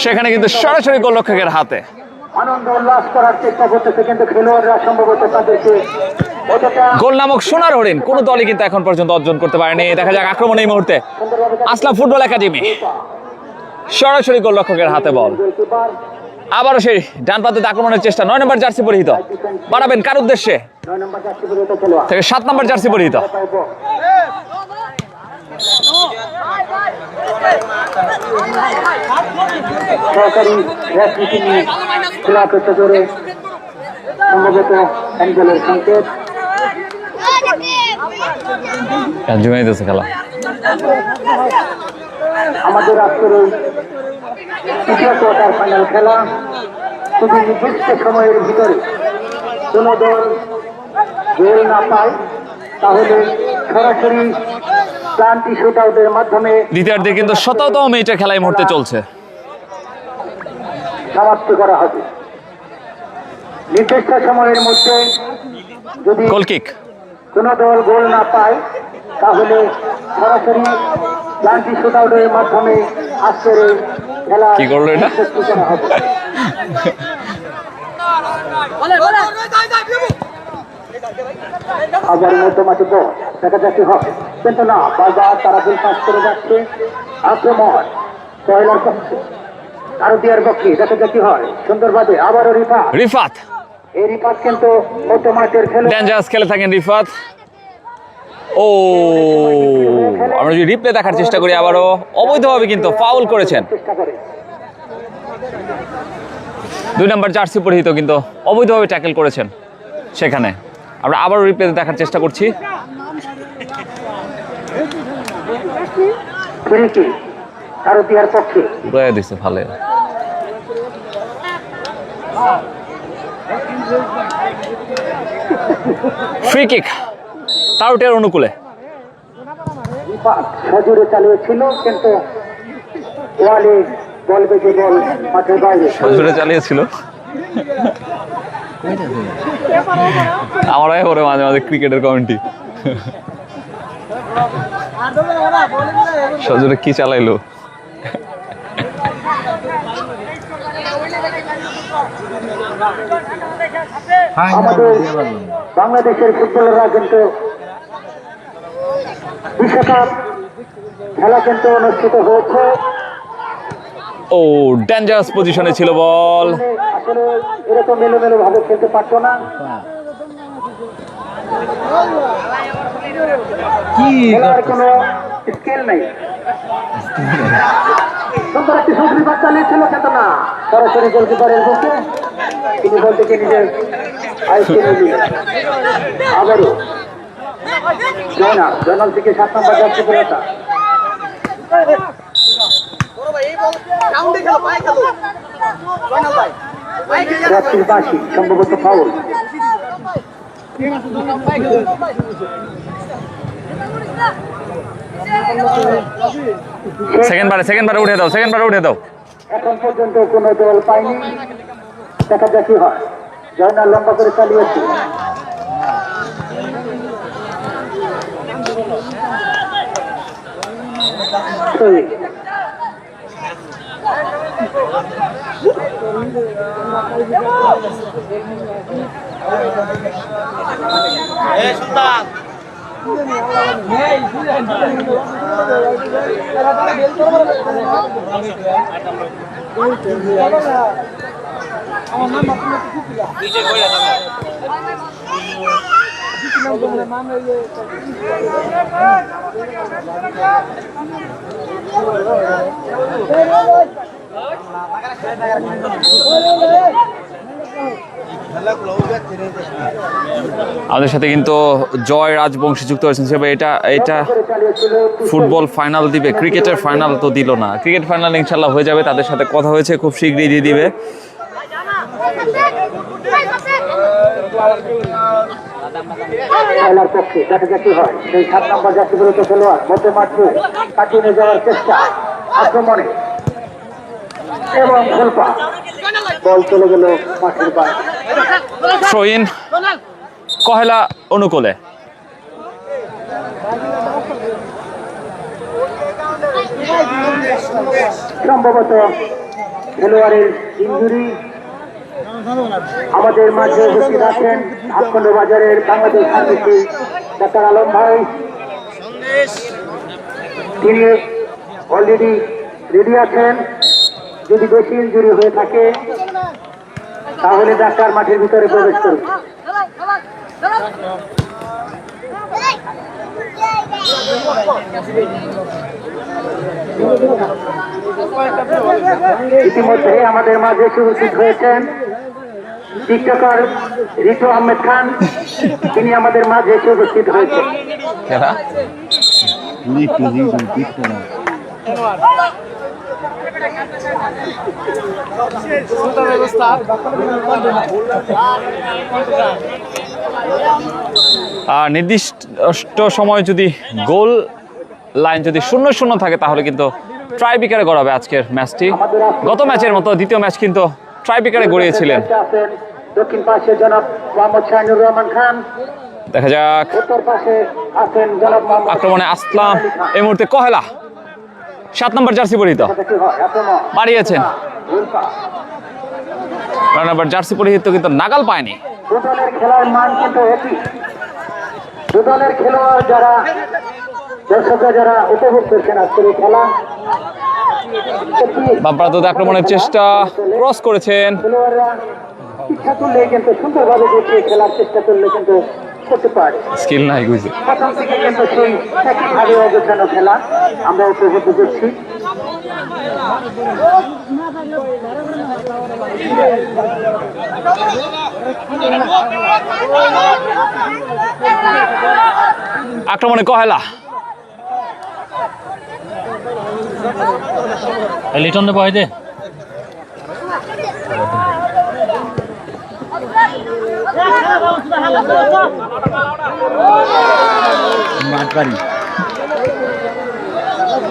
সেখানে কিন্তু সরাসরি গোলরক্ষকের হাতে।
আনন্দ উল্লাস করার চেষ্টা করতেছে কিন্তু খেলোয়াড়রা সম্ভবত তাদেরকে
গোল নামক সোনার হরিণ কোন দলই কিন্তু এখন পর্যন্ত অর্জন করতে পারেনি। দেখা যাক আক্রমণ এই মুহূর্তে আসলাম ফুটবল একাডেমি, সরাসরি গোলরক্ষকের হাতে বল। আবারও সেই ডান পদ্ধতি আক্রমণের চেষ্টা। 9 নম্বর জার্সি পরিহিত বাড়াবেন কার উদ্দেশ্যে? থেকে 7 নম্বর জার্সি পরিহিত।
সরকারি রাজনীতি নিয়ে খেলা করতে করে সম্ভবত অ্যাঙ্গেলের সংকেত।
খেলা
আমাদের আজকের এই তৃতীয় কোয়ার্টার ফাইনাল খেলা খুবই নির্দিষ্ট সময়ের ভিতরে কোনো দল গোল না পায় তাহলে সরাসরি ক্লান্তি শুট আউটের মাধ্যমে
দ্বিতীয়ার্ধে কিন্তু 17তম মিনিটের খেলা এই মুহূর্তে চলছে,
সমাপ্ত করা হবে। নির্দিষ্ট সময়ের মধ্যে যদি
গোল কিক
কোনো দল গোল না পায় তাহলে সরাসরি ক্লান্তি শুট আউটের মাধ্যমে আজকের এই খেলা
কি করলো এটা?
করা হবে। আবার মধ্যমাঠে বল দেখা যাচ্ছে হয় কিন্তু না, বারবার তারা গোল পাস করে যাচ্ছে। আক্রমণ পয়লার পক্ষে, ভারতীয়র পক্ষে দেখা যাচ্ছে হয় সুন্দরভাবে। আবারও
রিফাত,
এই রিফাত কিন্তু মধ্যমাঠের খেলোয়াড়,
ডেঞ্জারাস খেলে থাকেন রিফাত। ও আমরা যদি রিপ্লে দেখার চেষ্টা করি আবারও অবৈধভাবে কিন্তু ফাউল করেছেন।
চেষ্টা করে
2 নম্বর জার্সি পরিহিত কিন্তু অবৈধভাবে ট্যাকেল করেছেন। সেখানে আমরা আবারও রিপ্লেতে দেখার চেষ্টা করছি।
ভারতীয়র পক্ষে
উড়াইয়া দিচ্ছে ভালো। ফ্রি কিক তারুটের অনুকূলে।
সজোরে চালিয়েছিল কিন্তু ওয়ালে বল বেঁচে বল মাঠের বাইরে।
সজোরে চালিয়েছিল, আমারও করে মাঝে মাঝে ক্রিকেটের কমেন্টি। সজোরে কি চালাইলো?
আমাদের বাংলাদেশের ফুটবলাররা কিন্তু বিশ্বকাপ খেলা কিন্তু অনুষ্ঠিত হয়েছে।
ও ডেঞ্জারাস পজিশনে ছিল বল,
আসলে এরকম মেলোমেলো ভাবে খেলতে পারতো না। খেলার কোনো স্কিল নেই। সুন্দর একটি সবজি বাদ চালিয়েছিল কিন্তু না, সরাসরি গোলকিপারের বুকে তিনি বলতে নিজের আয়ত্তে নিয়ে আবারও জয়নাল থেকে 7 নম্বর যাচ্ছে পুরোটা। সম্ভবত ফাউল।
সেকেন্ডবারে উঠে দাও।
এখন পর্যন্ত কোনো দল পায়নি, দেখা যাক কি হয়। জয়নাল লম্বা করে চালিয়েছে। শহীদ।
আমাদের সাথে কিন্তু জয় রাজবংশী যুক্ত হয়েছেন। সেভাবে এটা ফুটবল ফাইনাল দিবে, ক্রিকেটের ফাইনাল তো দিল না। ক্রিকেট ফাইনাল ইনশাল্লাহ হয়ে যাবে, তাদের সাথে কথা হয়েছে, খুব শীঘ্রই দিয়ে দিবে।
খেলার পক্ষে দেখা যাক কি হয়। সেই 7 নম্বর জাতীয়গত খেলোয়াড় মধ্যে মাঠে কাটিয়ে নিয়ে যাওয়ার চেষ্টা, আক্রমণে এবং গোলপা, বল চলে গেল মাঠের বাইরে।
থ্রো ইন কহেলা অনুকূলে।
সম্ভবত খেলোয়াড়ের ইনজুরি। আমাদের মাঝে উপস্থিত আছেন ভাবখণ্ড বাজারের বাংলাদেশ সার্ভিসে ডাক্তার আলম ভাই। তিনি অলরেডি রেডি আছেন। যদি বেশি ইনজুরি হয়ে থাকে তাহলে ডাক্তার মাঠের ভিতরে প্রবেশ করবে। ইতিমধ্যে আমাদের মাঝে উপস্থিত হয়েছেন টিকটকার রিটু আহমেদ খান। তিনি আমাদের মাঝে উপস্থিত হয়েছেন।
নির্দিষ্ট সময় যদি গোল লাইন যদি 0-0 থাকে তাহলে কিন্তু ট্রাইব্রেকারে গড়াবে আজকের ম্যাচটি। গত ম্যাচের মতো দ্বিতীয় ম্যাচ কিন্তু ট্রাইব্রেকারে গড়িয়েছিলেন।
দক্ষিণ পাশে জনাব মোহাম্মদ শাহিনুর রহমান খান।
দেখা যাক
উত্তর পাশে আছেন জনাব মোহাম্মদ
আক্রমণে আসলাম। এই মুহূর্তে কহেলা 7 নম্বর জার্সি পরিহিত বাড়িয়েছেন। নম্বর জার্সি পরিহিত কিন্তু নাগাল পায়নি।
দুদলের খেলার মান কিন্তু একই। দুদলের খেলোয়াড় যারা, দর্শকরা যারা উপভোগ করছেন আজকের এই খেলা,
বামপ্রান্ত আক্রমণের চেষ্টা, ক্রস করেছেন।
খেলোয়াড়রা ইচ্ছা করলে কিন্তু সুন্দরভাবে দেখিয়ে খেলার চেষ্টা করলে কিন্তু করতে পারে।
স্কিল নাই বুঝি।
প্রথম থেকে কিন্তু সেই একইভাবে অগোছানো খেলা আমরা উপভোগ করছি।
আক্রমণে কহেলা
লিটন দে বয় দে।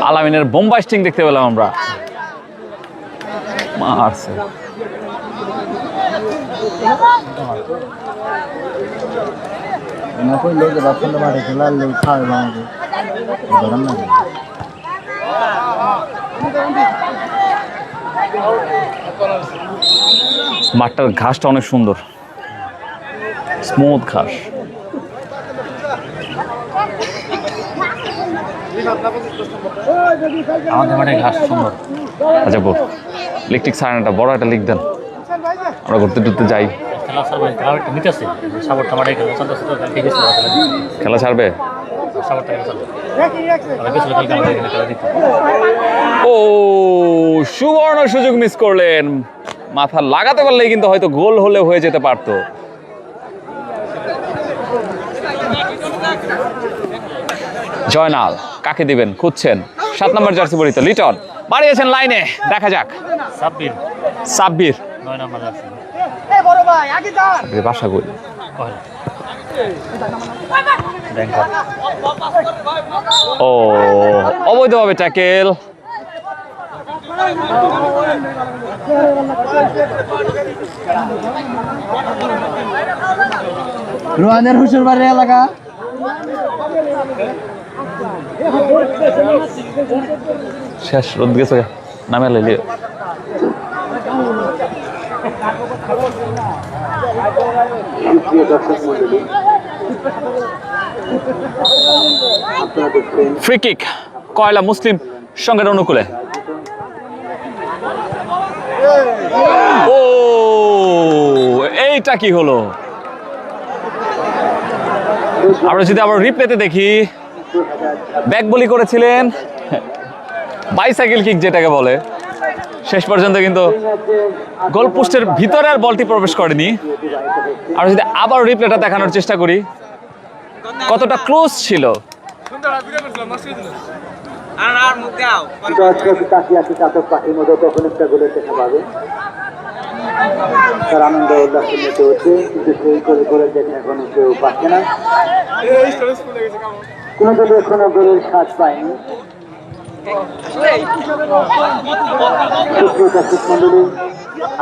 আলামিনের বোম্বাই স্টিং দেখতে পেলাম আমরা। মারছে মাঠটার ঘাসটা অনেক সুন্দর, স্মুথ ঘাস।
আমাদের মাঠে ঘাস সুন্দর।
আচ্ছা বল, ইলেকট্রিক সারানাটা বড় একটা লিখ দেন, আমরা ঘুরতে টুরতে যাই।
খেলা ছাড়বে, খেলা নিতেছে সাপোর্টটা মাঠে খেলা চলতেছে তো ঠিক আছে।
খেলা ছাড়বে,
সাপোর্টটা খেলা চলবে। ওরা কিছু কালকে আমাদের এখানে খেলা দিতে।
ও সুবর্ণ সুযোগ মিস করলেন। মাথা লাগাতে পারলেই কিন্তু হয়তো গোল হলে হয়ে যেতে পারতো। জয়নাল কাকে দিবেন খুঁজছেন। 7 নম্বর জার্সি পরিহিত লিটন বাড়িয়েছেন লাইনে, দেখা যাক।
সাব্বির
সাব্বির
9 নম্বর আছে।
বাসা কই ও অবৈধভাবে ট্যাকেল।
রোহানের হুসুর বাড়ির এলাকা
শেষ রোদ গেছে নামে লাইলে
সুপ্রিয় দর্শক মণ্ডলী, আপনারা দেখছেন
ফ্রি কিক কয়লা মুসলিম সঙ্গের অনুকূলে। ও এইটা কি হলো? আমরা যদি আবার রিপ্লেতে দেখি, ব্যাক বলি করেছিলেন, বাইসাইকেল কিক যেটাকে বলে, শেষ পর্যন্ত কিন্তু গোলপোস্টের ভিতরে আর বলটি প্রবেশ করেনি। আমরা যদি আবার রিপ্লেটা দেখানোর চেষ্টা করি কতটা ক্লোজ ছিল।
দর্শক তাকিয়ে আছে চাতক পাখির মতো, তখন একটা গোলের দেখা পাবে। তার আনন্দ উল্লাসে মেতে হচ্ছে, কিন্তু সেই করে গোলের দেখা এখনো কেউ পাচ্ছে না। কোনো দল এখনো গোলের স্বাদ পায়নি। সুপ্রিয় দর্শক মন্ডলী,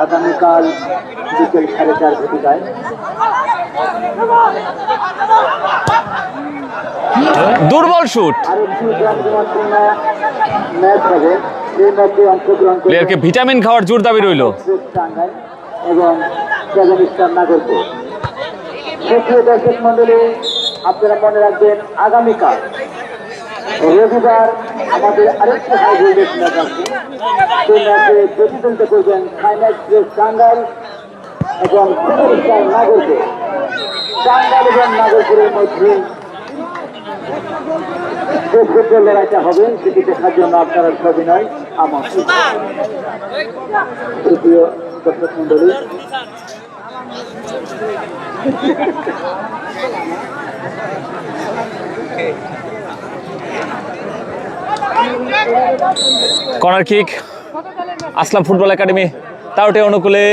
আগামীকাল বিকেল 4:30 ঘটিকায়
দুর্বল শুট,
আরেকটি জমজমাটপূর্ণ ম্যাচ হবে। সেই ম্যাচে অংশগ্রহণ করে
প্লেয়ারকে ভিটামিন খাওয়ার জোর দাবি রইল।
টাঙ্গাইল এবং কাজাকিস্তান নাগরপুর। সুপ্রিয় দর্শক মন্ডলী, আপনারা মনে রাখবেন আগামীকাল রবিবার আমাদের আরেকটি হাই ভোল্টেজ ম্যাচ আছে। সেই ম্যাচে প্রতিদ্বন্দ্বিতা করবেন ফাইনাল এক্সপ্রেস টাঙ্গাইল এবং কাজাকিস্তান নাগরপুর। টাঙ্গাইল এবং নাগরপুরের মধ্যে যে ফুটবল লড়াইটা হবে সেটি দেখার জন্য আপনারা সবিনয় আমন্ত্রিত। সুপ্রিয় দর্শক মন্ডলী,
কর্নার কিক আসলাম ফুটবল একাডেমি তাওটে অনুকূলে।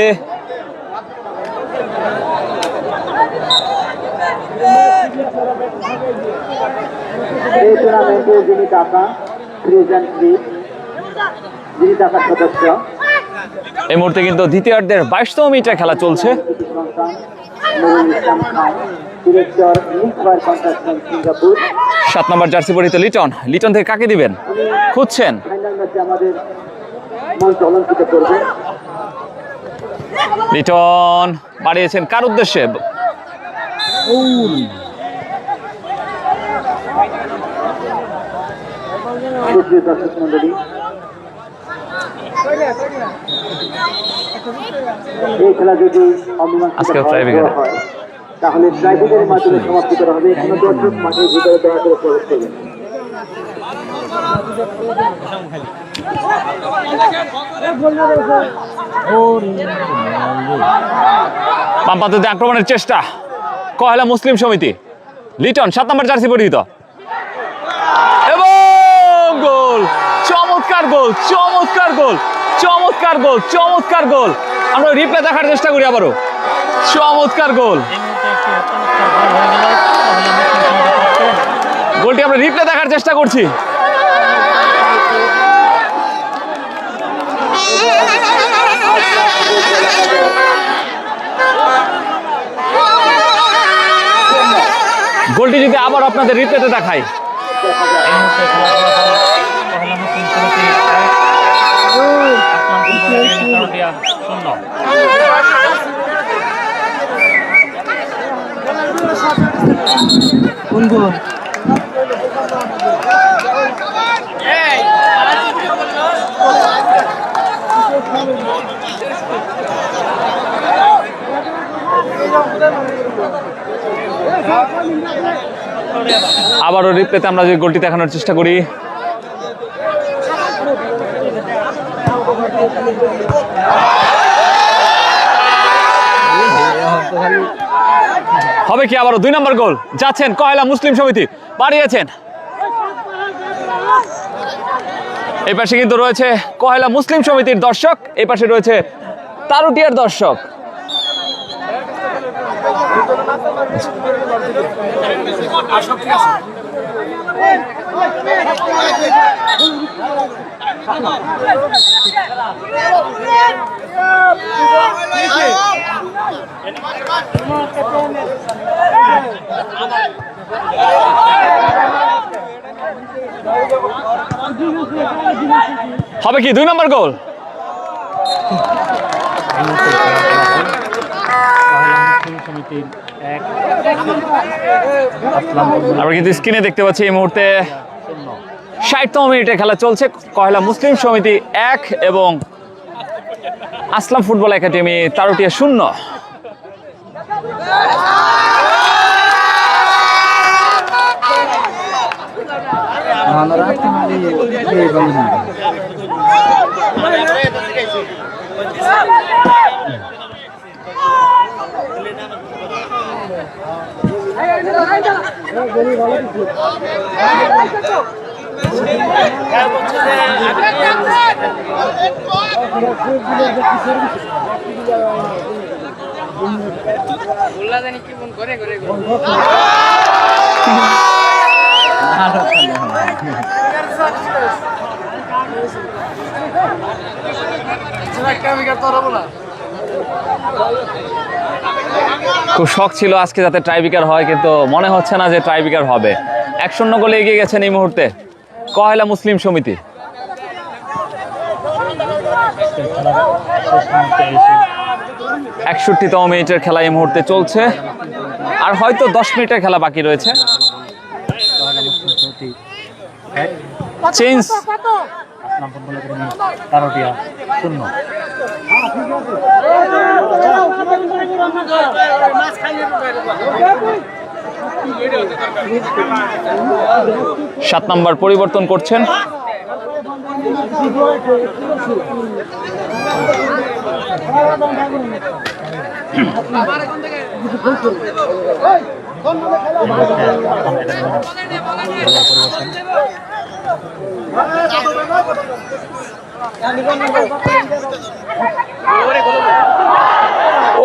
এই টুর্নামেন্টে যিনি টাকা যিনি টাকার সদস্য,
এই মুহূর্তে কিন্তু দ্বিতীয়ার্ধের 22তম মিনিটে খেলা চলছে।
Nurul Islam Khan, director লিগবার contraction Singapore.
7 নম্বর জার্সি পরিহিত লিটন। লিটন থেকে কাকে দিবেন খুঁজছেন?
ফাইনাল ম্যাচে আমাদের মঞ্চ অলঙ্কিত করবে।
লিটন বাড়িয়েছেন কার উদ্দেশ্যে?
সুপ্রিয় দর্শক মন্ডলী, এই খেলা যদি অমীমাংসিত
আজকেও
হয়
ট্রাইব্রেকার।
তাহলে ট্রাইব্রেকারের মাধ্যমে সমাপ্তি করা হবে। কোনো দর্শক মাঠের ভিতরে দয়া করে প্রবেশ করবেন।
বামপাতে আক্রমণের চেষ্টা কয়লা মুসলিম সমিতি। লিটন 7 নম্বর জার্সি পরিহিত এবং গোল! চমৎকার গোল, চমৎকার গোল, চমৎকার গোল, চমৎকার গোল। আমরা রিপ্লে দেখার চেষ্টা করি আবারও। চমৎকার গোল, গোলটি আমরা রিপ্লে দেখার চেষ্টা করছি। গোলটি যদি আবার আপনাদের রিপ্লেতে দেখাই,
কোন গোল?
আবারও রিপ্লেতে আমরা যে গোলটি দেখানোর চেষ্টা করি। হবে কি আবারও 2 নম্বর গোল? যাচ্ছেন কয়লা মুসলিম সমিতি, বাড়িয়েছেন। এই পাশে কিন্তু রয়েছে কয়লা মুসলিম সমিতির দর্শক, এই পাশে রয়েছে তারুটিয়ার দর্শক। হবে কি 2 নম্বর গোল? আমরা কিন্তু স্ক্রিনে দেখতে পাচ্ছি এই মুহূর্তে 60তম মিনিটে খেলা চলছে। কয়লা মুসলিম সমিতি 1 এবং আসলাম ফুটবল একাডেমি তারুটিয়া 0। খুব শখ ছিল আজকে যাতে ট্রাইব্রেকার হয়, কিন্তু মনে হচ্ছে না যে ট্রাইব্রেকার হবে। 1-0 গোলে এগিয়ে গেছেন এই মুহূর্তে কয়লা মুসলিম সমিতি। একষট্টিতম মিনিটের খেলা এই মুহূর্তে চলছে, আর হয়তো 10 মিনিটের খেলা বাকি রয়েছে। চেঞ্জ সাত নাম্বার পরিবর্তন করছেন।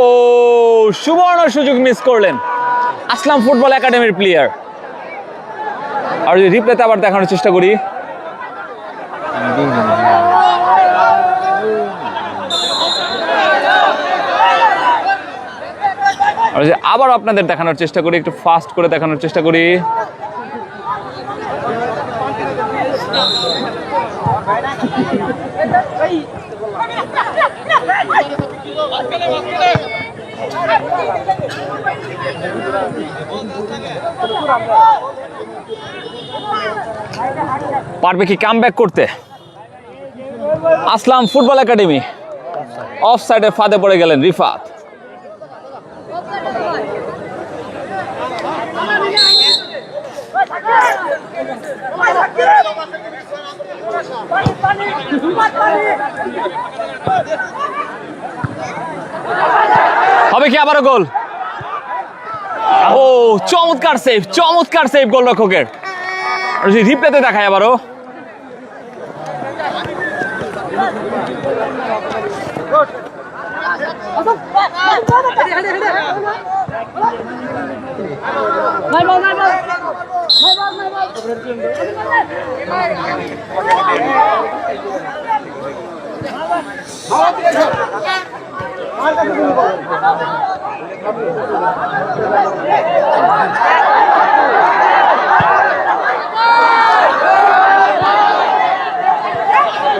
ও সুবর্ণ সুযোগ মিস করলেন আসলাম ফুটবল একাডেমির প্লেয়ার। আর যদি রিপ্লেতে আবার দেখানোর চেষ্টা করি, আবার আপনাদের দেখানোর চেষ্টা করি, একটু ফাস্ট করে দেখানোর চেষ্টা করি। পারবে কি কামব্যাক করতে আসলাম ফুটবল একাডেমি? অফ সাইডে ফাঁদে পড়ে গেলেন রিফাত। হবে কি আবারও গোল? ও চমৎকার সেভ, চমৎকার সেভ গোলরক্ষকের। রিপ্লেতে দেখায় আবারও।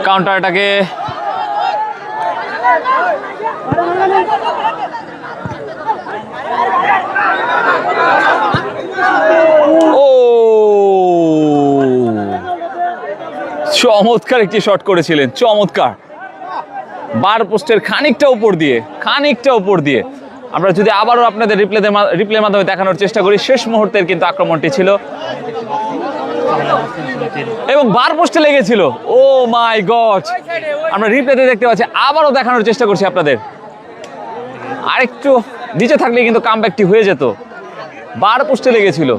কাউন্টারটাকে চমৎকার একটি শট করেছিলেন, চমৎকার। বার পোস্টের খানিকটা উপর দিয়ে আমরা যদি আবারও আপনাদের রিপ্লের মাধ্যমে দেখানোর চেষ্টা করি, শেষ মুহূর্তের কিন্তু আক্রমণটি ছিল এবং বার পোস্টে লেগেছিল। ও মাই গড, আমরা রিপ্লেতে দেখতে পাচ্ছি, আবারও দেখানোর চেষ্টা করছি আপনাদের। আরেকটু নিচে থাকলে কিন্তু কামব্যাকটি হয়ে যেত, বার পোস্টে লেগেছিল।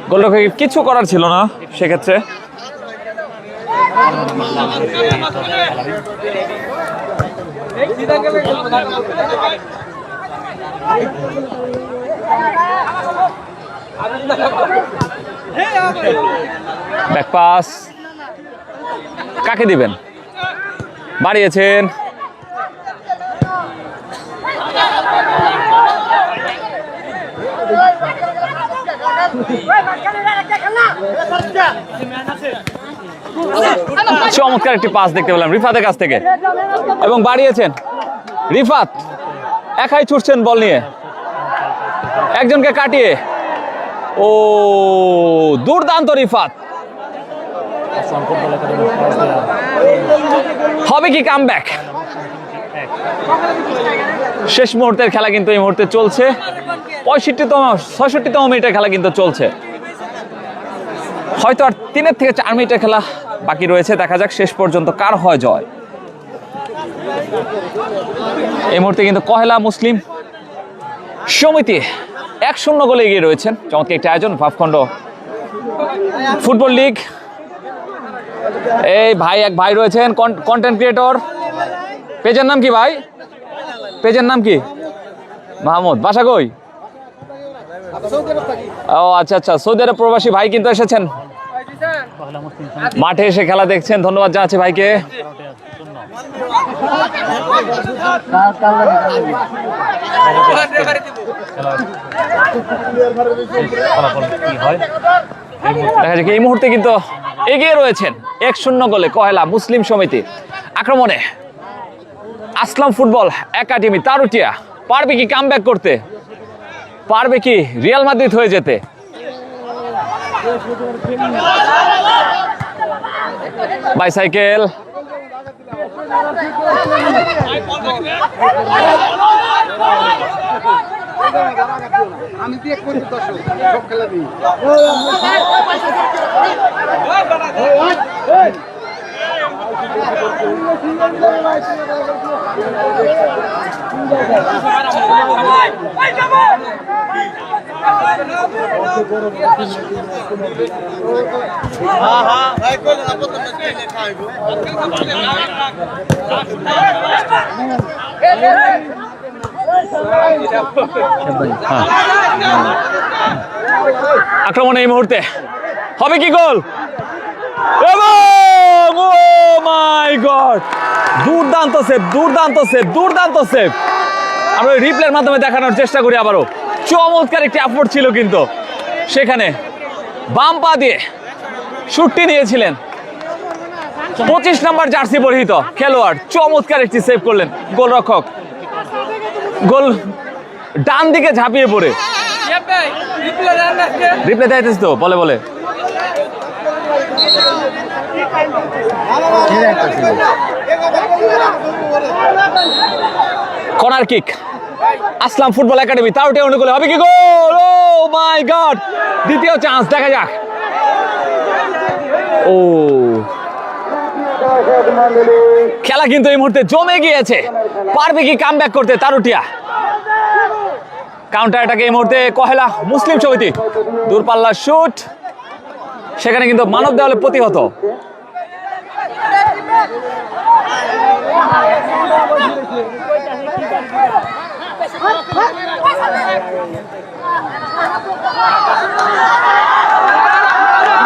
গোলরক্ষকের কিছু করার ছিল না সেক্ষেত্রে। ব্যাক পাস কাকে দিবেন? বাড়িয়েছেন, চমৎকার একটি পাস দেখতে পেলাম রিফাতের কাছ থেকে এবং বাড়িয়েছেন রিফাত একাই ছুটছেন বল নিয়ে একজনকে কাটিয়ে ও দুর্দান্ত রিফাত হবে কি কামব্যাক শেষ মুহূর্তের খেলা কিন্তু এই মুহূর্তে চলছে 66তম মিনিটের খেলা কিন্তু চলছে হয়তো আর 3 থেকে 4 মিনিটের খেলা বাকি রয়েছে দেখা যাক শেষ পর্যন্ত কার হয় জয় এই মুহূর্তে কিন্তু কহেলা মুসলিম সমিতি 1-0 গোলে এগিয়ে রয়েছেন চমৎকার একটি আয়োজন ভাবখণ্ড ফুটবল লিগ এই ভাই এক ভাই রয়েছেন কন্টেন্ট ক্রিয়েটর পেজের নাম কি ভাই পেজের নাম কি মাহমুদ বাসা কই ও আচ্ছা আচ্ছা সৌদি আরব প্রবাসী ভাই কিন্তু এসেছেন মাঠে এসে খেলা দেখছেন ধন্যবাদ জানাচ্ছি ভাইকে দেখা যাক এই মুহূর্তে কিন্তু এগিয়ে রয়েছেন 1-0 গোলে কহেলা মুসলিম সমিতি আক্রমণে আসলাম ফুটবল একাডেমি তারুটিয়া পারবে কি কামব্যাক করতে পারবে কি রিয়াল মাদ্রিদ হয়ে যেতে বাইসাইকেল
আমি দিয়ে করি দর্শক সব খেলা দিই
আক্রমণ এই মুহূর্তে হবে কি গোল এবং ও মাই গড দুর্দান্ত সেভ দুর্দান্ত সেভ দুর্দান্ত সেভ আমরা রিপ্লের মাধ্যমে দেখানোর চেষ্টা করি আবারও চমৎকার একটি এফোর্ট ছিল কিন্তু সেখানে বাম পা দিয়ে শুটটি নিয়েছিলেন 25 নম্বর জার্সি পরিহিত খেলোয়াড় চমৎকার একটি সেভ করলেন গোলরক্ষক গোল ডান দিকে ঝাঁপিয়ে পড়ে রিপ্লে দেখাইতেছ তো বলে বলে কর্নার কিক আসলাম ফুটবল একাডেমি তারুটে অনুকূলে হবে কি গোল ও মাই গড দ্বিতীয় চান্স দেখা যাক ও খেলা কিন্তু এই মুহূর্তে জমে গিয়েছে পারবে কি কামব্যাক করতে তারুটিয়া কাউন্টার অ্যাটাকে এই মুহূর্তে কহেলা মুসলিম সমিতি দূরপাল্লা শুট সেখানে কিন্তু মানব দেওয়ালে প্রতিহত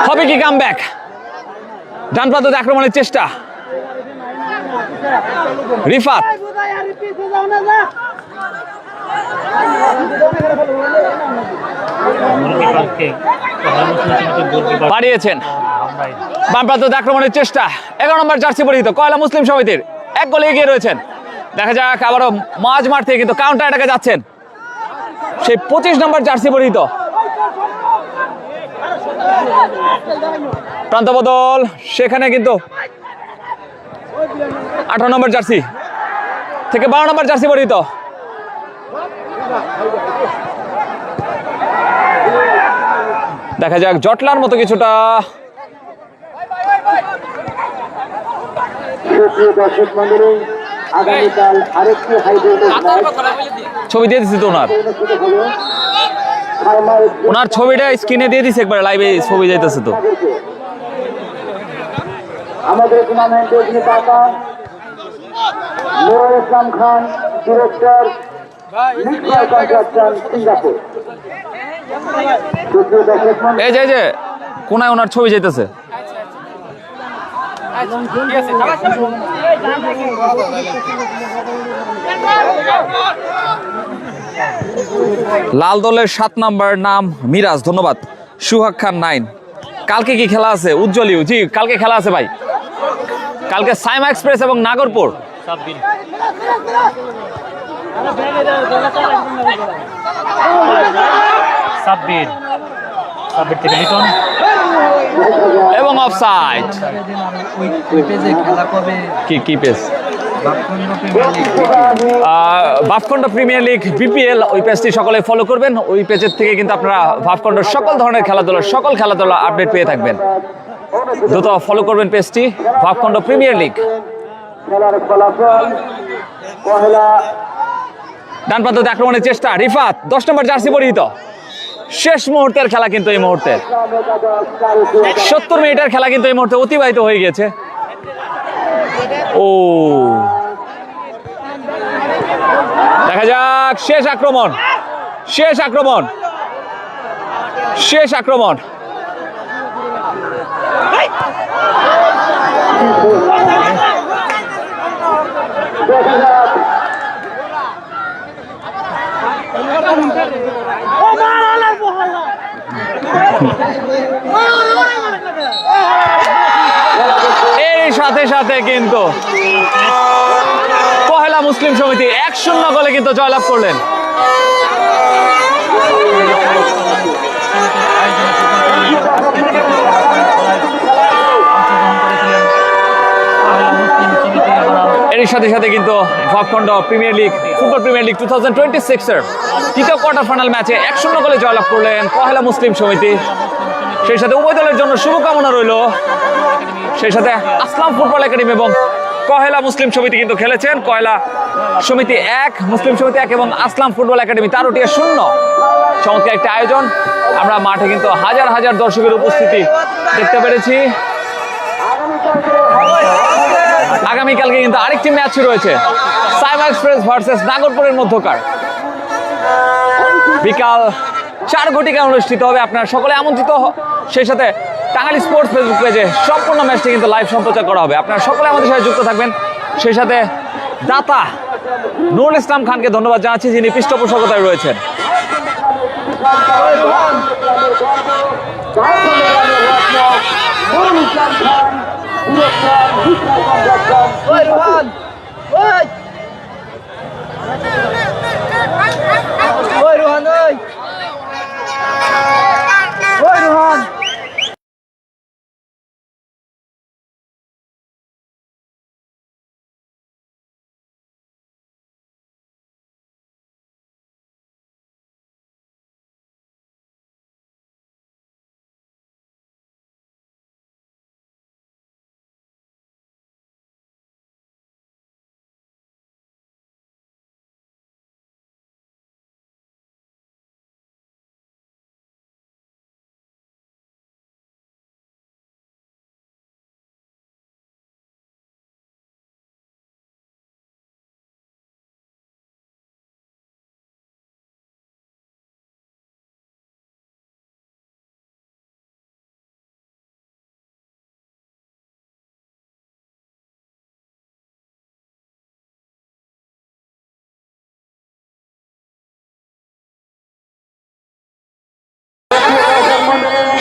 হবে কি কামব্যাক ডান প্রান্তে আক্রমণের চেষ্টা রিফাত বাড়িয়েছেন বাম প্রান্তে আক্রমণের চেষ্টা 11 নম্বর জার্সি পরিহিত কয়লা মুসলিম সমিতির 1 গোলে এগিয়ে রয়েছেন দেখা যাক আবারও মাঝ মাঠ থেকে কিন্তু কাউন্টার অ্যাটাকে যাচ্ছেন সেই 25 নম্বর জার্সি পরিহিত প্রান্ত বদল সেখানে কিন্তু 18 নম্বর জার্সি থেকে 12 নম্বর জার্সি পরিহিত দেখা যাক জটলার মতো কিছুটা ছবি দিয়ে দিচ্ছি তো ওনার ছবিটা স্ক্রিনে দিয়ে দিচ্ছে একবার লাইভে ছবি যাইতেছে তো
আমাদের টুর্নামেন্টের নেতা নুরুল ইসলাম খান ডিরেক্টর সিঙ্গাপুর
এই যে কোনায় ওনার ছবি যাইতেছে লাল দলের 7 নাম্বার নাম মিরাজ ধন্যবাদ সুহাগ খান 9 কালকে কি খেলা আছে? উজ্জ্বলিও, জি কালকে খেলা আছে ভাই। কালকে সাইমা এক্সপ্রেস এবং নাগরপুর।
সাব্বির থেকে লিটন
এবং অফসাইড।
ওই পেজে খেলা কবে?
কি পেজ? ভাবখণ্ড প্রিমিয়ার লিগ বিপিএল, ওই পেজটি সকলে ফলো করবেন। ওই পেজের থেকে কিন্তু আপনারা ভাবখণ্ডের সকল ধরনের খেলাধুলা আপডেট পেয়ে থাকবেন। দ্রুত ফলো করবেন পেজটি, ভাবখণ্ড প্রিমিয়ার লিগ।
খেলার ফলাফল পহেলা
ডান প্রান্তে আক্রমণের চেষ্টা, রিফাত 10 নম্বর জার্সি পরিহিত। শেষ মুহূর্তের খেলা কিন্তু এই মুহূর্তে, 70 মিনিটের খেলা কিন্তু এই মুহূর্তে অতিবাহিত হয়ে গেছে। ও দেখা যাক শেষ আক্রমণ। এই সাথে কিন্তু পহেলা মুসলিম সমিতি 1-0 গোলে কিন্তু জয়লাভ করলেন। এর সাথে কিন্তু ভাবখণ্ড premier league, football premier league 2026 এর তৃতীয় কোয়ার্টার ফাইনাল ম্যাচে 1-0 গোলে জয়লাভ করলেন পহেলা মুসলিম সমিতি। সেই সাথে উভয় দলের জন্য শুভকামনা রইল। সেই সাথে আসলাম ফুটবল একাডেমি এবং কহেলা মুসলিম সমিতি কিন্তু খেলেছেন। কহেলা সমিতি 1, মুসলিম সমিতি 1 এবং আসলাম ফুটবল একাডেমি 0 চমৎকার একটা আয়োজন। আমরা মাঠে কিন্তু হাজার দর্শকের উপস্থিতি দেখতে পেরেছি। আগামীকালকে কিন্তু আরেকটি ম্যাচ রয়েছে, সাইমা এক্সপ্রেস ভার্সেস নাগরপুরের মধ্যকার। বিকাল 4 ঘটিকায় অনুষ্ঠিত হবে। আপনারা সকলে আমন্ত্রিত। সেই সাথে টাঙ্গাইল স্পোর্টস ফেসবুক পেজে সম্পূর্ণ ম্যাচটি কিন্তু লাইভ সম্প্রচার করা হবে। আপনারা সকলে আমাদের সাথে যুক্ত থাকবেন। সেই সাথে দাতা নুরুল ইসলাম খানকে ধন্যবাদ জানাচ্ছি, যিনি পৃষ্ঠপোষকতায় রয়েছেন।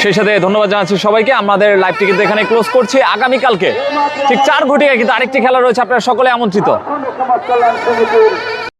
সেই সাথে ধন্যবাদ জানাচ্ছি সবাইকে। আমাদের লাইভটি কিন্তু এখানে ক্লোজ করছি। আগামীকালকে ঠিক 4 ঘটিকায় কিন্তু আরেকটি খেলা রয়েছে, আপনারা সকলে আমন্ত্রিত।
সমাজ কল্যাণ সমিতির